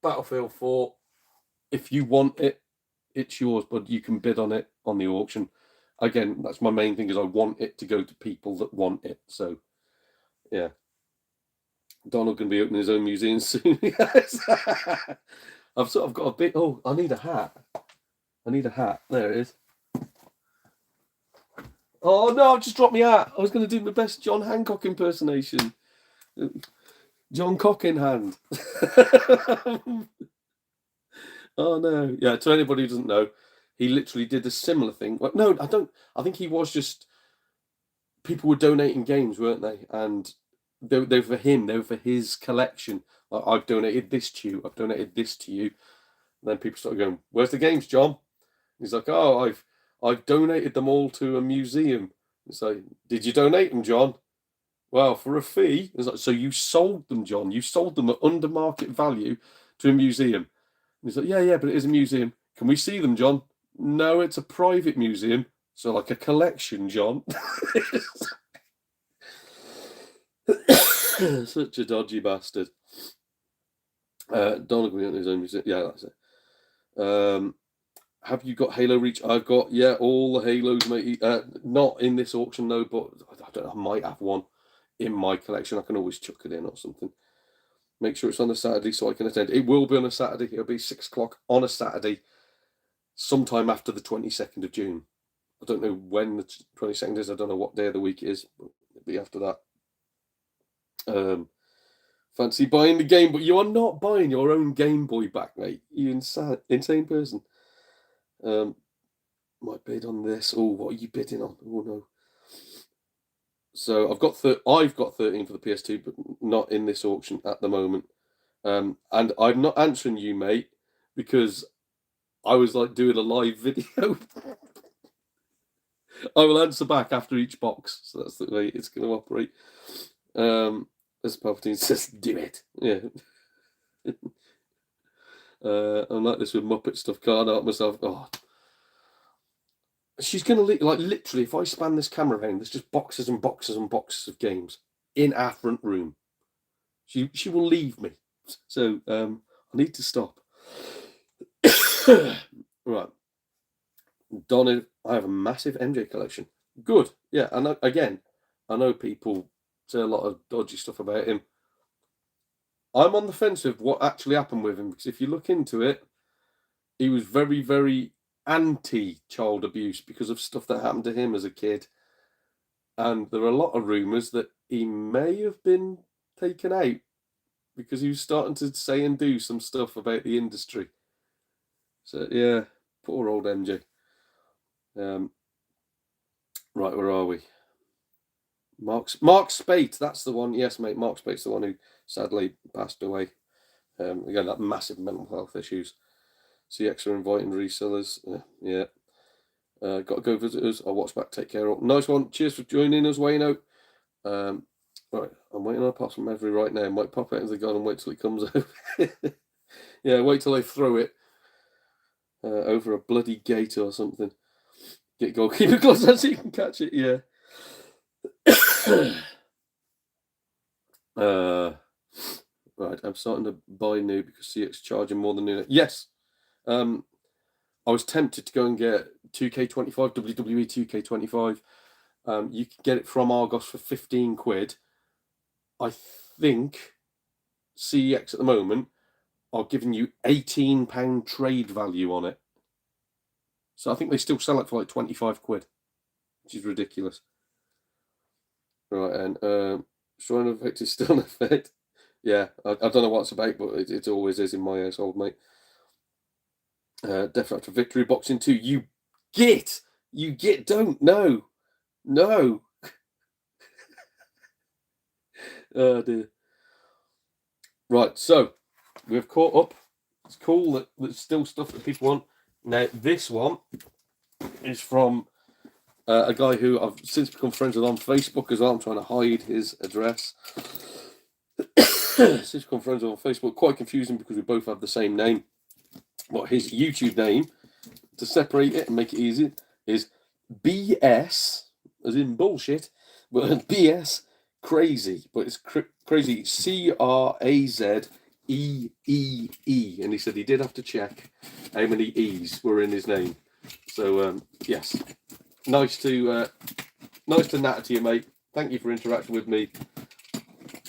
Battlefield 4. If you want it, it's yours, but you can bid on it on the auction. Again, that's my main thing is I want it to go to people that want it. So, yeah. Donald going to be opening his own museum soon. I've sort of got a bit. Oh, I need a hat. I need a hat. There it is. Oh no! I've just dropped my hat. I was going to do my best John Hancock impersonation. John Cock in hand. Oh no! Yeah, to anybody who doesn't know, he literally did a similar thing. Well, no, I don't. I think he was just people were donating games, weren't they? And they were for him. They were for his collection. Like, I've donated this to you. I've donated this to you. And then people started going, "Where's the games, John?" He's like, "Oh, I've donated them all to a museum." It's like, "Did you donate them, John?" "Well, for a fee." It's like, "So you sold them, John? You sold them at under market value to a museum?" And he's like, "Yeah, but it is a museum. Can we see them, John?" "No, it's a private museum. So like a collection, John." Such a dodgy bastard. Donald on his own museum. Yeah, that's it. Have you got Halo Reach? I've got, all the Halos, mate. Not in this auction, though, but I don't know, I might have one in my collection. I can always chuck it in or something. Make sure it's on a Saturday so I can attend. It will be on a Saturday. It'll be 6 o'clock on a Saturday, sometime after the 22nd of June. I don't know when the 22nd is. I don't know what day of the week it is, but it'll be after that. Fancy buying the game, but you are not buying your own Game Boy back, mate. You insane person. My bid on this. Oh, what are you bidding on? Oh no. So I've got 13 for the PS2, but not in this auction at the moment. And I'm not answering you, mate, because I was like doing a live video. I will answer back after each box, so that's the way it's going to operate. As Palpatine says, "Do it." Yeah. I'm like this with Muppet stuff. Can't help myself. Oh. She's going to like literally. If I span this camera around, there's just boxes and boxes and boxes of games in our front room. She will leave me. So I need to stop. Right. Donna, I have a massive MJ collection. Good. Yeah, and again, I know people say a lot of dodgy stuff about him. I'm on the fence of what actually happened with him, because if you look into it, he was very, very anti-child abuse because of stuff that happened to him as a kid. And there are a lot of rumours that he may have been taken out because he was starting to say and do some stuff about the industry. So yeah, poor old MJ. Right, where are we? Mark Spate, that's the one. Yes, mate, Mark Spate's the one who sadly passed away. Again, that massive mental health issues. CX are inviting resellers. Yeah. Got to go visitors. I'll watch back. Take care. All. Nice one. Cheers for joining us, Wayno. Right, I'm waiting on a pass from every right now. Might pop out into the garden and wait till it comes out. Yeah, wait till they throw it over a bloody gate or something. Get goalkeeper gloves on so you can catch it. Yeah. Right, I'm starting to buy new because CX charging more than new. Yes. I was tempted to go and get 2K25, WWE 2K25. You can get it from Argos for 15 quid. I think CEX at the moment are giving you £18 trade value on it. So I think they still sell it for like 25 quid, which is ridiculous. Right, and Shrine of Effect is still in effect. Yeah, I don't know what it's about, but it always is in my household, mate. Death After Victory Boxing 2. You don't know. No. Oh dear. Right, so we've caught up. It's cool that there's still stuff that people want. Now, this one is from a guy who I've since become friends with on Facebook as well. I'm trying to hide his address. Since become friends with on Facebook. Quite confusing because we both have the same name. But his YouTube name, to separate it and make it easy, is BS, as in bullshit, but BS Crazy. But it's crazy. CRAZEEE. And he said he did have to check how many E's were in his name. So, yes. Nice to natter to you, mate. Thank you for interacting with me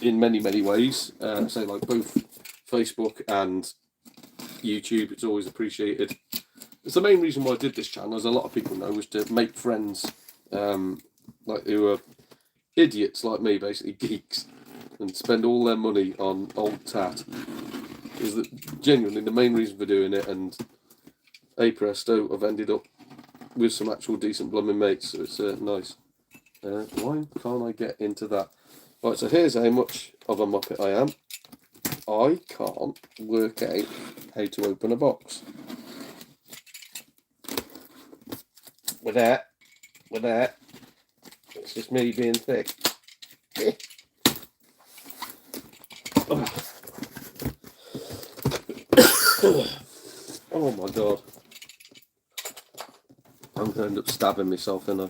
in many, many ways. So, like both Facebook and YouTube, it's always appreciated. It's the main reason why I did this channel, as a lot of people know, was to make friends like who are idiots like me, basically geeks, and spend all their money on old tat. Is that genuinely the main reason for doing it? And hey presto, I've ended up with some actual decent blooming mates, so it's nice. Why can't I get into that? Right, so here's how much of a muppet I am. I can't work out how to open a box. With that, it's just me being thick. Oh my god. I'm going to end up stabbing myself, in I?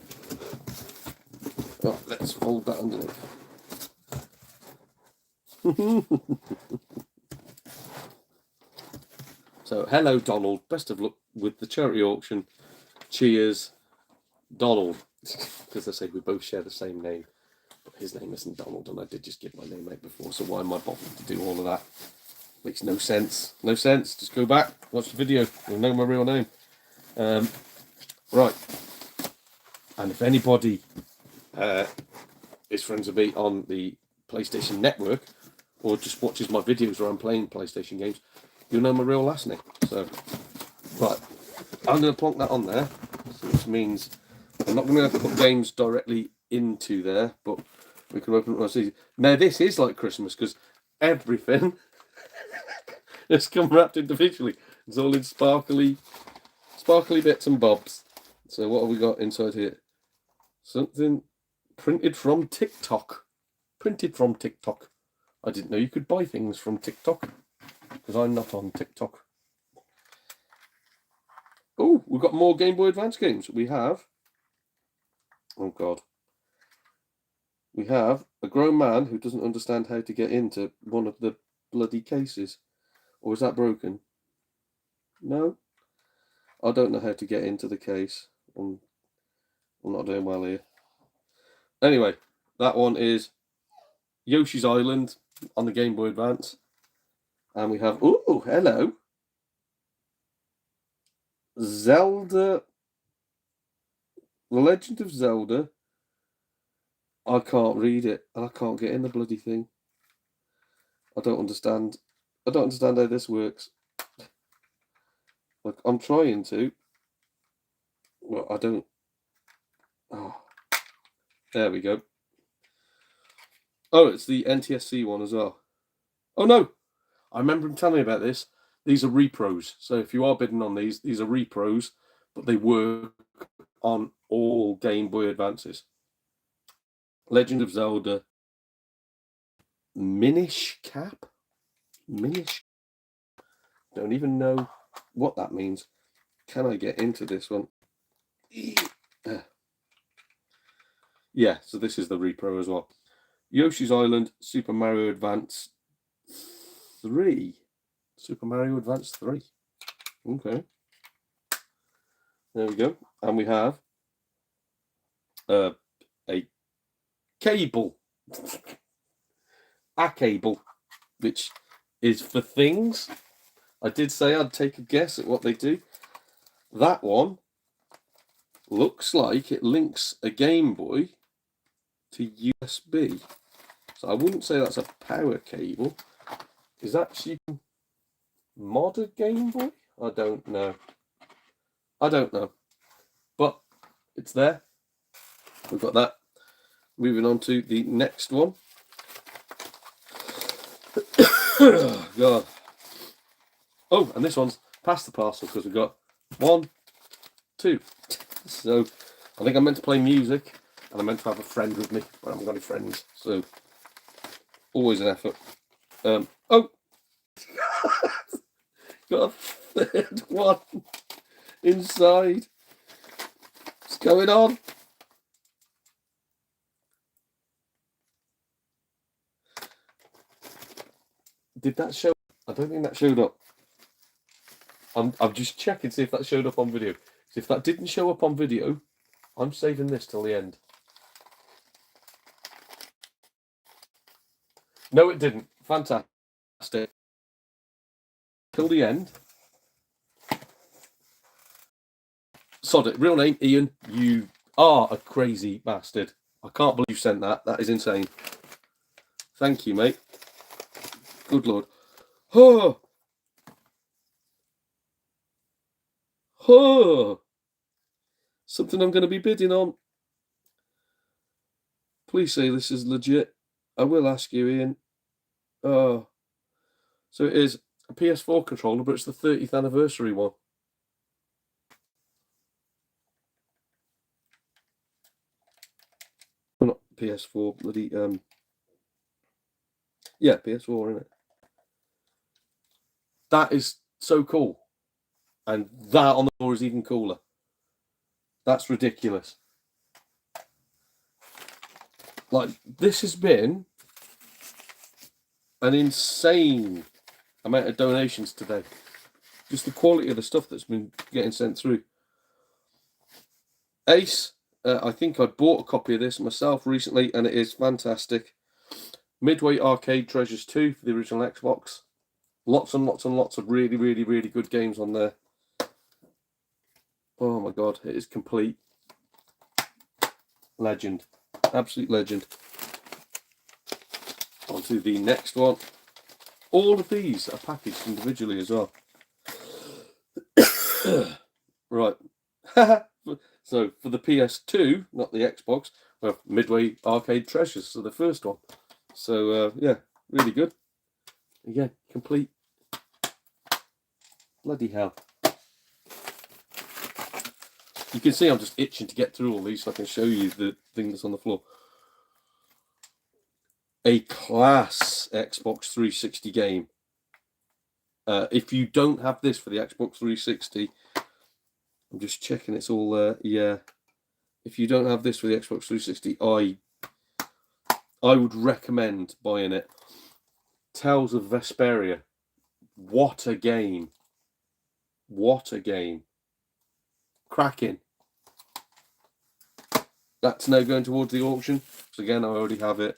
Oh, let's fold that underneath. So, hello Donald. Best of luck with the charity auction. Cheers, Donald. Because I say we both share the same name. But his name isn't Donald, and I did just give my name out before, so why am I bothered to do all of that? Makes no sense. No sense. Just go back, watch the video, you'll know my real name. Right. And if anybody is friends with me on the PlayStation Network, or just watches my videos where I'm playing PlayStation games, you'll know my real last name. So, right. I'm going to plonk that on there, which means I'm not going to have to put games directly into there, but we can open it once easy. Now, this is like Christmas, because everything has come wrapped individually. It's all in sparkly bits and bobs. So what have we got inside here? Something printed from TikTok. I didn't know you could buy things from TikTok, because I'm not on TikTok. Oh, we've got more Game Boy Advance games. We have... Oh, God. We have a grown man who doesn't understand how to get into one of the bloody cases. Or is that broken? No? I don't know how to get into the case. I'm not doing well here. Anyway, that one is Yoshi's Island on the Game Boy Advance. And we have, oh, hello, Zelda, The Legend of Zelda. I can't read it, and I can't get in the bloody thing. I don't understand how this works. Like, I'm trying to. Well, I don't. Oh, there we go. Oh, it's the NTSC one as well. Oh no, I remember him telling me about this. These are repros. So if you are bidding on these are repros, but they work on all Game Boy Advances. Legend of Zelda Minish Cap? Minish? Don't even know what that means. Can I get into this one? Yeah, so this is the repro as well. Yoshi's Island Super Mario Advance 3. Super Mario Advance 3. Okay. There we go. And we have a cable. A cable, which is for things. I did say I'd take a guess at what they do. That one looks like it links a Game Boy to USB. So I wouldn't say that's a power cable. Is that so you can mod a Game Boy? I don't know. But it's there. We've got that. Moving on to the next one. God. Oh, and this one's past the parcel because we've got 1, 2. So I think I meant to play music and I meant to have a friend with me, but I haven't got any friends. So always an effort. Oh, got a third one inside. What's going on? Did that show? I don't think that showed up. I'm just checking to see if that showed up on video. So if that didn't show up on video, I'm saving this till the end. No, it didn't. Fantastic. Till the end. Sod it. Real name, Ian. You are a crazy bastard. I can't believe you sent that. That is insane. Thank you, mate. Good Lord. Oh. Oh. Something I'm going to be bidding on. Please say this is legit. I will ask you, Ian. Oh. So it is a PS4 controller, but it's the 30th anniversary one. Well, not PS4, bloody yeah, PS4, isn't it? That is so cool. And that on the floor is even cooler. That's ridiculous. Like, this has been an insane amount of donations today. Just the quality of the stuff that's been getting sent through. Ace, I think I bought a copy of this myself recently, and it is fantastic. Midway Arcade Treasures 2 for the original Xbox. Lots and lots and lots of really, really, really good games on there. Oh my god, it is complete. Legend. Absolute legend. On to the next one. All of these are packaged individually as well. Right. So for the PS2, not the Xbox, we have Midway Arcade Treasures, so the first one. So yeah, really good. Again, complete. Bloody hell. You can see I'm just itching to get through all these so I can show you the thing that's on the floor. A class Xbox 360 game. If you don't have this for the Xbox 360, I'm just checking it's all there. Yeah. If you don't have this for the Xbox 360, I would recommend buying it. Tales of Vesperia. What a game. What a game. Cracking. That's now going towards the auction. So again, I already have it.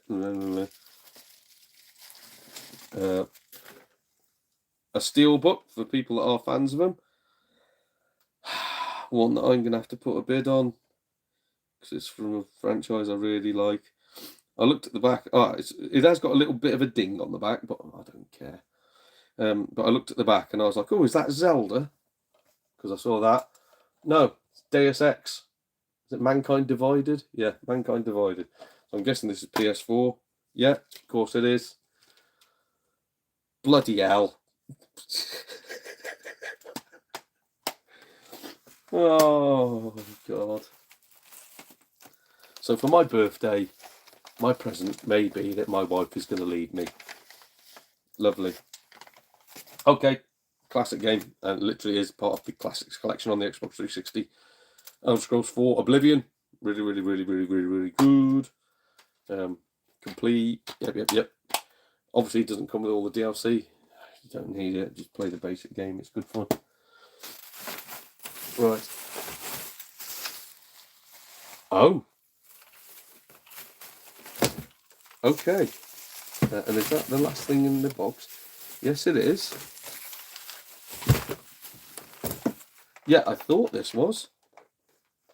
A Steelbook for people that are fans of them. One that I'm going to have to put a bid on because it's from a franchise I really like. I looked at the back. It has got a little bit of a ding on the back, but I don't care. But I looked at the back and I was like, oh, is that Zelda? Because I saw that. No, it's Deus Ex. Is it Mankind Divided? Yeah, Mankind Divided. So I'm guessing this is PS4. Yeah, of course it is. Bloody hell. Oh, God. So for my birthday, my present may be that my wife is going to leave me. Lovely. Okay, classic game. And literally is part of the classics collection on the Xbox 360. Elder Scrolls 4 Oblivion. Really, really, really, really, really, really good. Complete. Yep. Obviously, it doesn't come with all the DLC. You don't need it. Just play the basic game. It's good fun. Right. Oh. Okay. And is that the last thing in the box? Yes, it is. Yeah, I thought this was.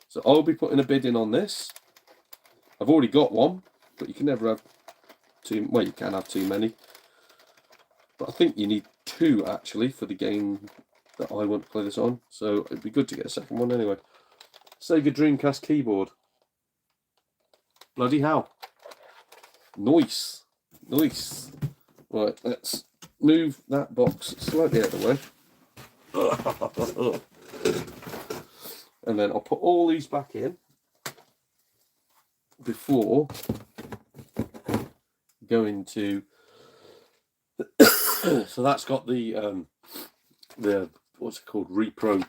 So I'll be putting a bid in on this. I've already got one, but you can never have too. Well, you can have too many. But I think you need two actually for the game that I want to play this on. So it'd be good to get a second one anyway. Sega Dreamcast keyboard. Bloody hell. Nice. Right, let's move that box slightly out of the way. And then I'll put all these back in before going to. So that's got the what's it called, Repro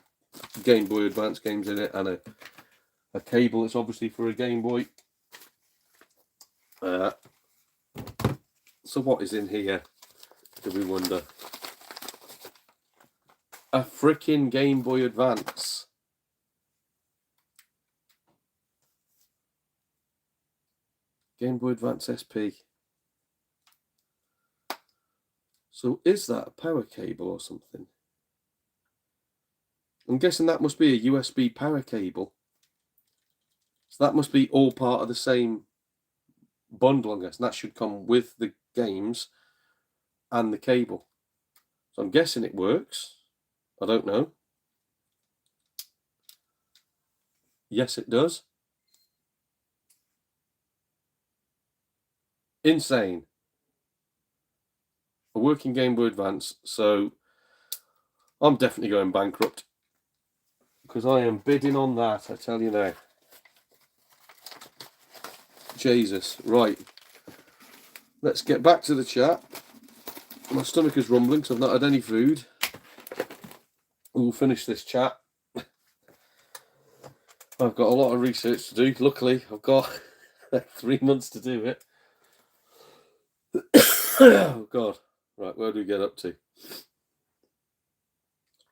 Game Boy Advance games in it, and a cable that's obviously for a Game Boy. So what is in here, do we wonder? A freaking Game Boy Advance. Game Boy Advance SP. So is that a power cable or something? I'm guessing that must be a USB power cable. So that must be all part of the same bundle, I guess. And that should come with the games and the cable. So I'm guessing it works. I don't know. Yes, it does. Insane. A working Game Boy Advance. So I'm definitely going bankrupt, because I am bidding on that, I tell you now. Jesus. Right. Let's get back to the chat. My stomach is rumbling because I've not had any food. We'll finish this chat. I've got a lot of research to do. Luckily, I've got 3 months to do it. Oh, God. Right, where do we get up to?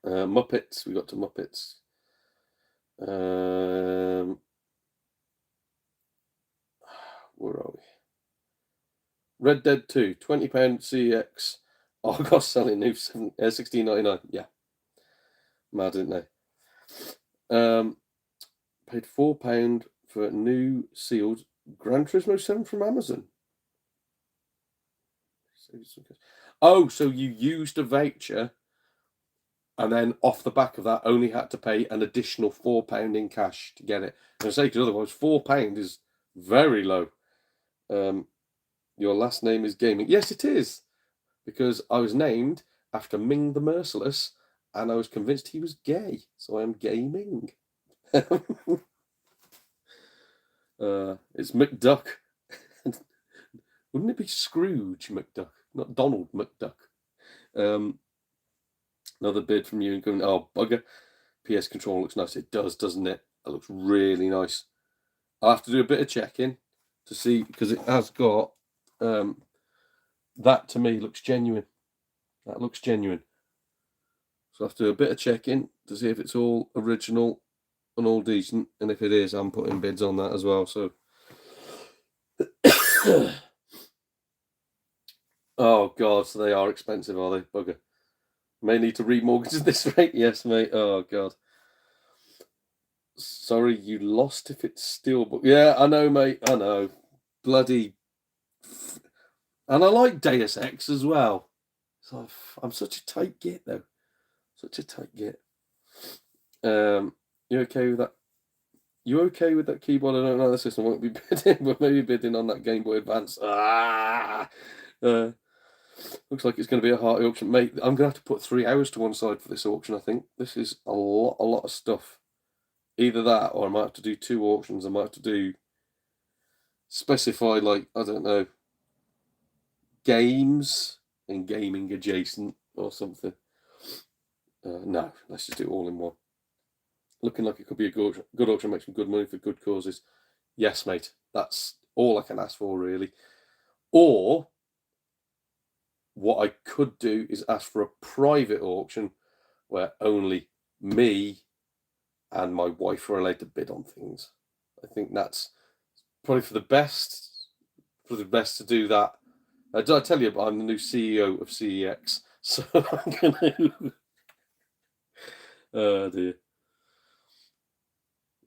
Muppets. We got to Muppets. Where are we? Red Dead 2, £20 CX. Argos selling new $16.99. Yeah. Mad, didn't they? Paid £4 for a new sealed Gran Turismo 7 from Amazon. Oh, so you used a voucher, and then off the back of that only had to pay an additional £4 in cash to get it. And I say, because otherwise £4 is very low. Your last name is Gaming. Yes, it is. Because I was named after Ming the Merciless, and I was convinced he was gay. So I am Gaming. It's McDuck. Wouldn't it be Scrooge McDuck, not Donald McDuck? Another bid from you and going, oh, bugger. PS control looks nice. It does, doesn't it? It looks really nice. I'll have to do a bit of checking to see, because it has got, that to me looks genuine. That looks genuine. So I have to do a bit of checking to see if it's all original and all decent, and if it is, I'm putting bids on that as well. So, oh god, so they are expensive, are they? Bugger. May need to remortgage at this rate. Yes, mate. Oh god. Sorry, you lost if it's still. But yeah, I know, mate. I know. Bloody. And I like Deus Ex as well. So I'm such a tight git though. Such a tight git. You okay with that? You okay with that keyboard? I don't know the system. Won't be bidding, but maybe bidding on that Game Boy Advance. Looks like it's going to be a hearty auction, mate. I'm going to have to put 3 hours to one side for this auction. I think this is a lot of stuff. Either that, or I might have to do 2 auctions. I might have to do specify, like, I don't know, games and gaming adjacent or something. No, let's just do it all in one. Looking like it could be a good auction, make some good money for good causes. Yes, mate. That's all I can ask for, really. Or what I could do is ask for a private auction where only me and my wife are allowed to bid on things. I think that's probably for the best to do that. Did I tell you I'm the new CEO of CEX? So I'm gonna. Oh dear.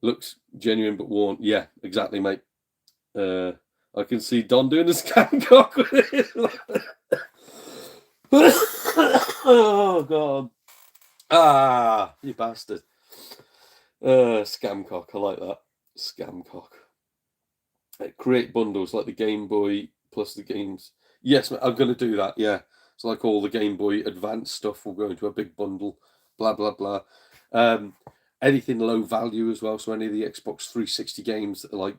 Looks genuine but worn. Yeah, exactly, mate. I can see Don doing the scam cock with it. Oh god. Ah, you bastard. Scam cock. I like that. Scam cock. Create bundles like the Game Boy plus the games. Yes, I'm going to do that. Yeah. So like all the Game Boy Advance stuff will go into a big bundle. Blah blah blah. Anything low value as well. So any of the Xbox 360 games that are like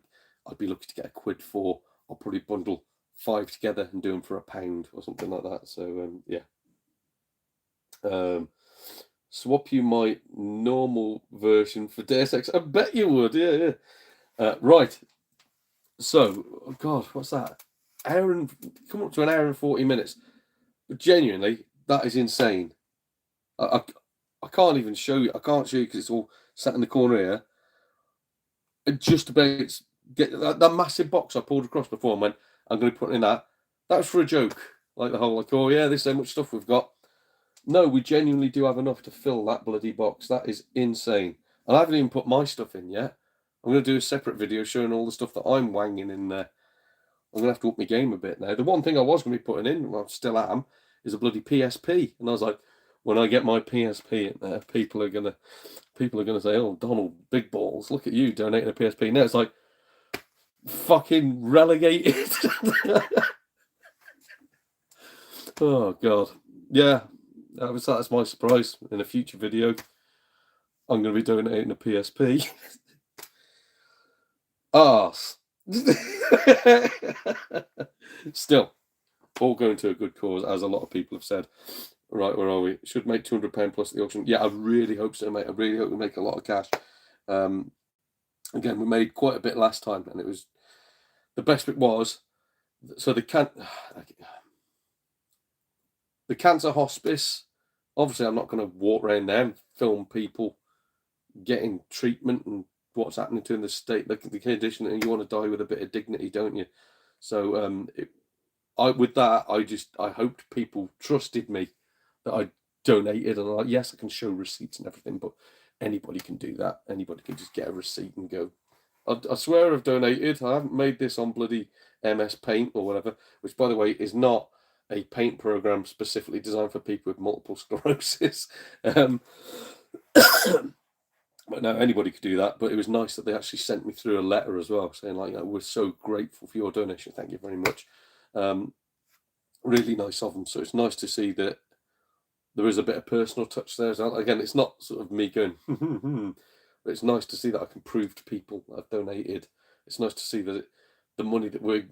I'd be looking to get £1 for, I'll probably bundle 5 together and do them for £1 or something like that. So yeah. Swap you my normal version for Deus Ex. I bet you would. Yeah. Right. So, oh God, what's that? Come up to an hour and 40 minutes. But genuinely, that is insane. I can't even show you. I can't show you because it's all sat in the corner here. And just about get that massive box I pulled across before and went, I'm going to put in that. That was for a joke. Like the whole, like, oh yeah, there's so much stuff we've got. No, we genuinely do have enough to fill that bloody box. That is insane. And I haven't even put my stuff in yet. I'm going to do a separate video showing all the stuff that I'm wanging in there. I'm going to have to up my game a bit now. The one thing I was going to be putting in, well, I still am, is a bloody PSP. And I was like, when I get my PSP in there, people are going to say, oh, Donald, big balls, look at you donating a PSP. Now it's like, fucking relegated. Oh, God. Yeah, that's my surprise. In a future video, I'm going to be donating a PSP. Arse. Still, all going to a good cause, as a lot of people have said. Right, where are we? Should make £200 plus the auction. Yeah, I really hope so, mate. I really hope we make a lot of cash. Again, we made quite a bit last time, and it was the best bit was so the cancer hospice. Obviously, I'm not going to walk around there and film people getting treatment and what's happening to in the state, the condition, and you want to die with a bit of dignity, don't you? So I hoped people trusted me that I donated, and I'm like, yes, I can show receipts and everything, but anybody can do that. Anybody can just get a receipt and go. I swear I've donated. I haven't made this on bloody MS Paint or whatever, which, by the way, is not a paint program specifically designed for people with multiple sclerosis. But no, anybody could do that. But it was nice that they actually sent me through a letter as well, saying like, we're so grateful for your donation. Thank you very much. Really nice of them. So it's nice to see that there is a bit of personal touch there as well. Again, it's not sort of me going, but it's nice to see that I can prove to people that I've donated. It's nice to see that the money that we're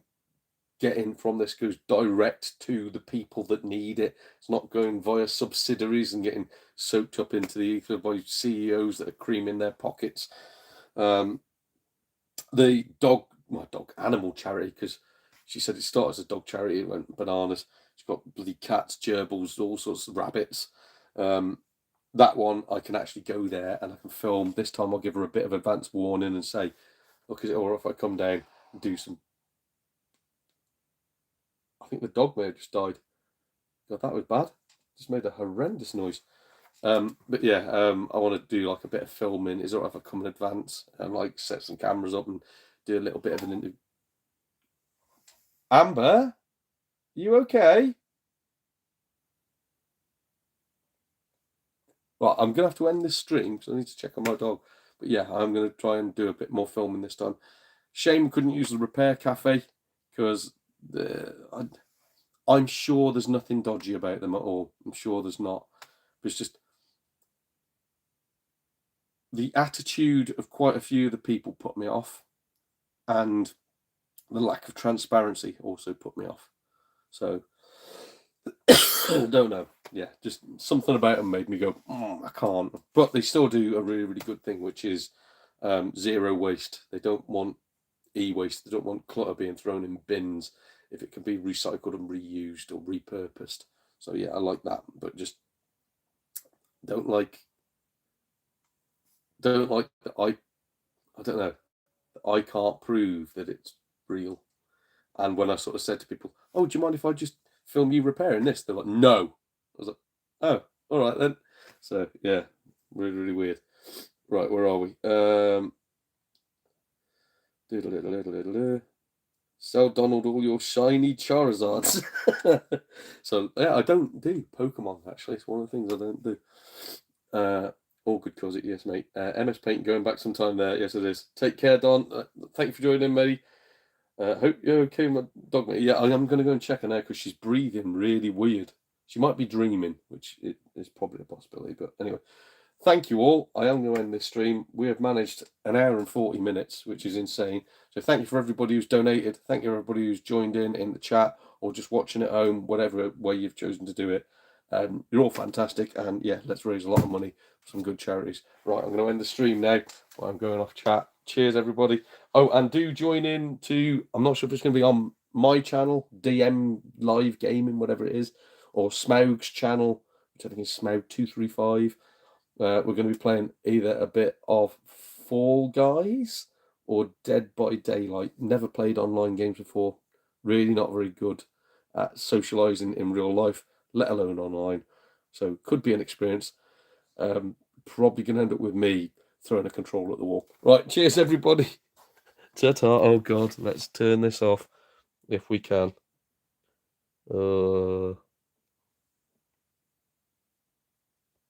getting from this goes direct to the people that need it. It's not going via subsidiaries and getting soaked up into the ether by CEOs that are creaming their pockets. The animal charity, because she said it started as a dog charity, it went bananas. She's got bloody cats, gerbils, all sorts of rabbits. that one, I can actually go there and I can film. This time I'll give her a bit of advance warning and say, look, is it all right if I come down and do some... I think the dog may have just died. God, that was bad. Just made a horrendous noise. But yeah, I want to do like a bit of filming. Is it all right if I come in advance and like set some cameras up and do a little bit of an interview? Amber, you okay? Well, I'm gonna have to end this stream because I need to check on my dog. But yeah, I'm gonna try and do a bit more filming this time. Shame we couldn't use the repair cafe because I'm sure there's nothing dodgy about them at all. I'm sure there's not. It's just the attitude of quite a few of the people put me off, and the lack of transparency also put me off. So don't know. Yeah, just something about them made me go, I can't. But they still do a really, really good thing, which is zero waste. They don't want e-waste. They don't want clutter being thrown in bins if it can be recycled and reused or repurposed. So yeah, I like that, but just don't like that I don't know. I can't prove that it's real. And when I sort of said to people, "Oh, do you mind if I just film you repairing this?" They're like, "No." I was like, "Oh, all right then." So yeah, really, really weird. Right, where are we? Sell Donald all your shiny Charizards. So yeah, I don't do Pokemon actually. It's one of the things I don't do. All good cause it, yes, mate. MS Paint going back sometime there. Yes, it is. Take care, Don. Thank you for joining in, mate. Hope you're okay, my dog, mate. Yeah, I'm going to go and check her now because she's breathing really weird. She might be dreaming, which is probably a possibility. But anyway, thank you all. I am going to end this stream. We have managed an hour and 40 minutes, which is insane. So thank you for everybody who's donated. Thank you everybody who's joined in the chat or just watching at home, whatever way you've chosen to do it. You're all fantastic. And yeah, let's raise a lot of money for some good charities. Right, I'm going to end the stream now while I'm going off chat. Cheers, everybody. Oh, and do join in to, I'm not sure if it's going to be on my channel, DM Live Gaming, whatever it is, or Smaug's channel, which I think is Smaug235. We're going to be playing either a bit of Fall Guys or Dead by Daylight. Never played online games before. Really not very good at socializing in real life, let alone online. So could be an experience. Probably going to end up with me throwing a controller at the wall. Right, cheers everybody. Ta-ta. Oh God, let's turn this off if we can.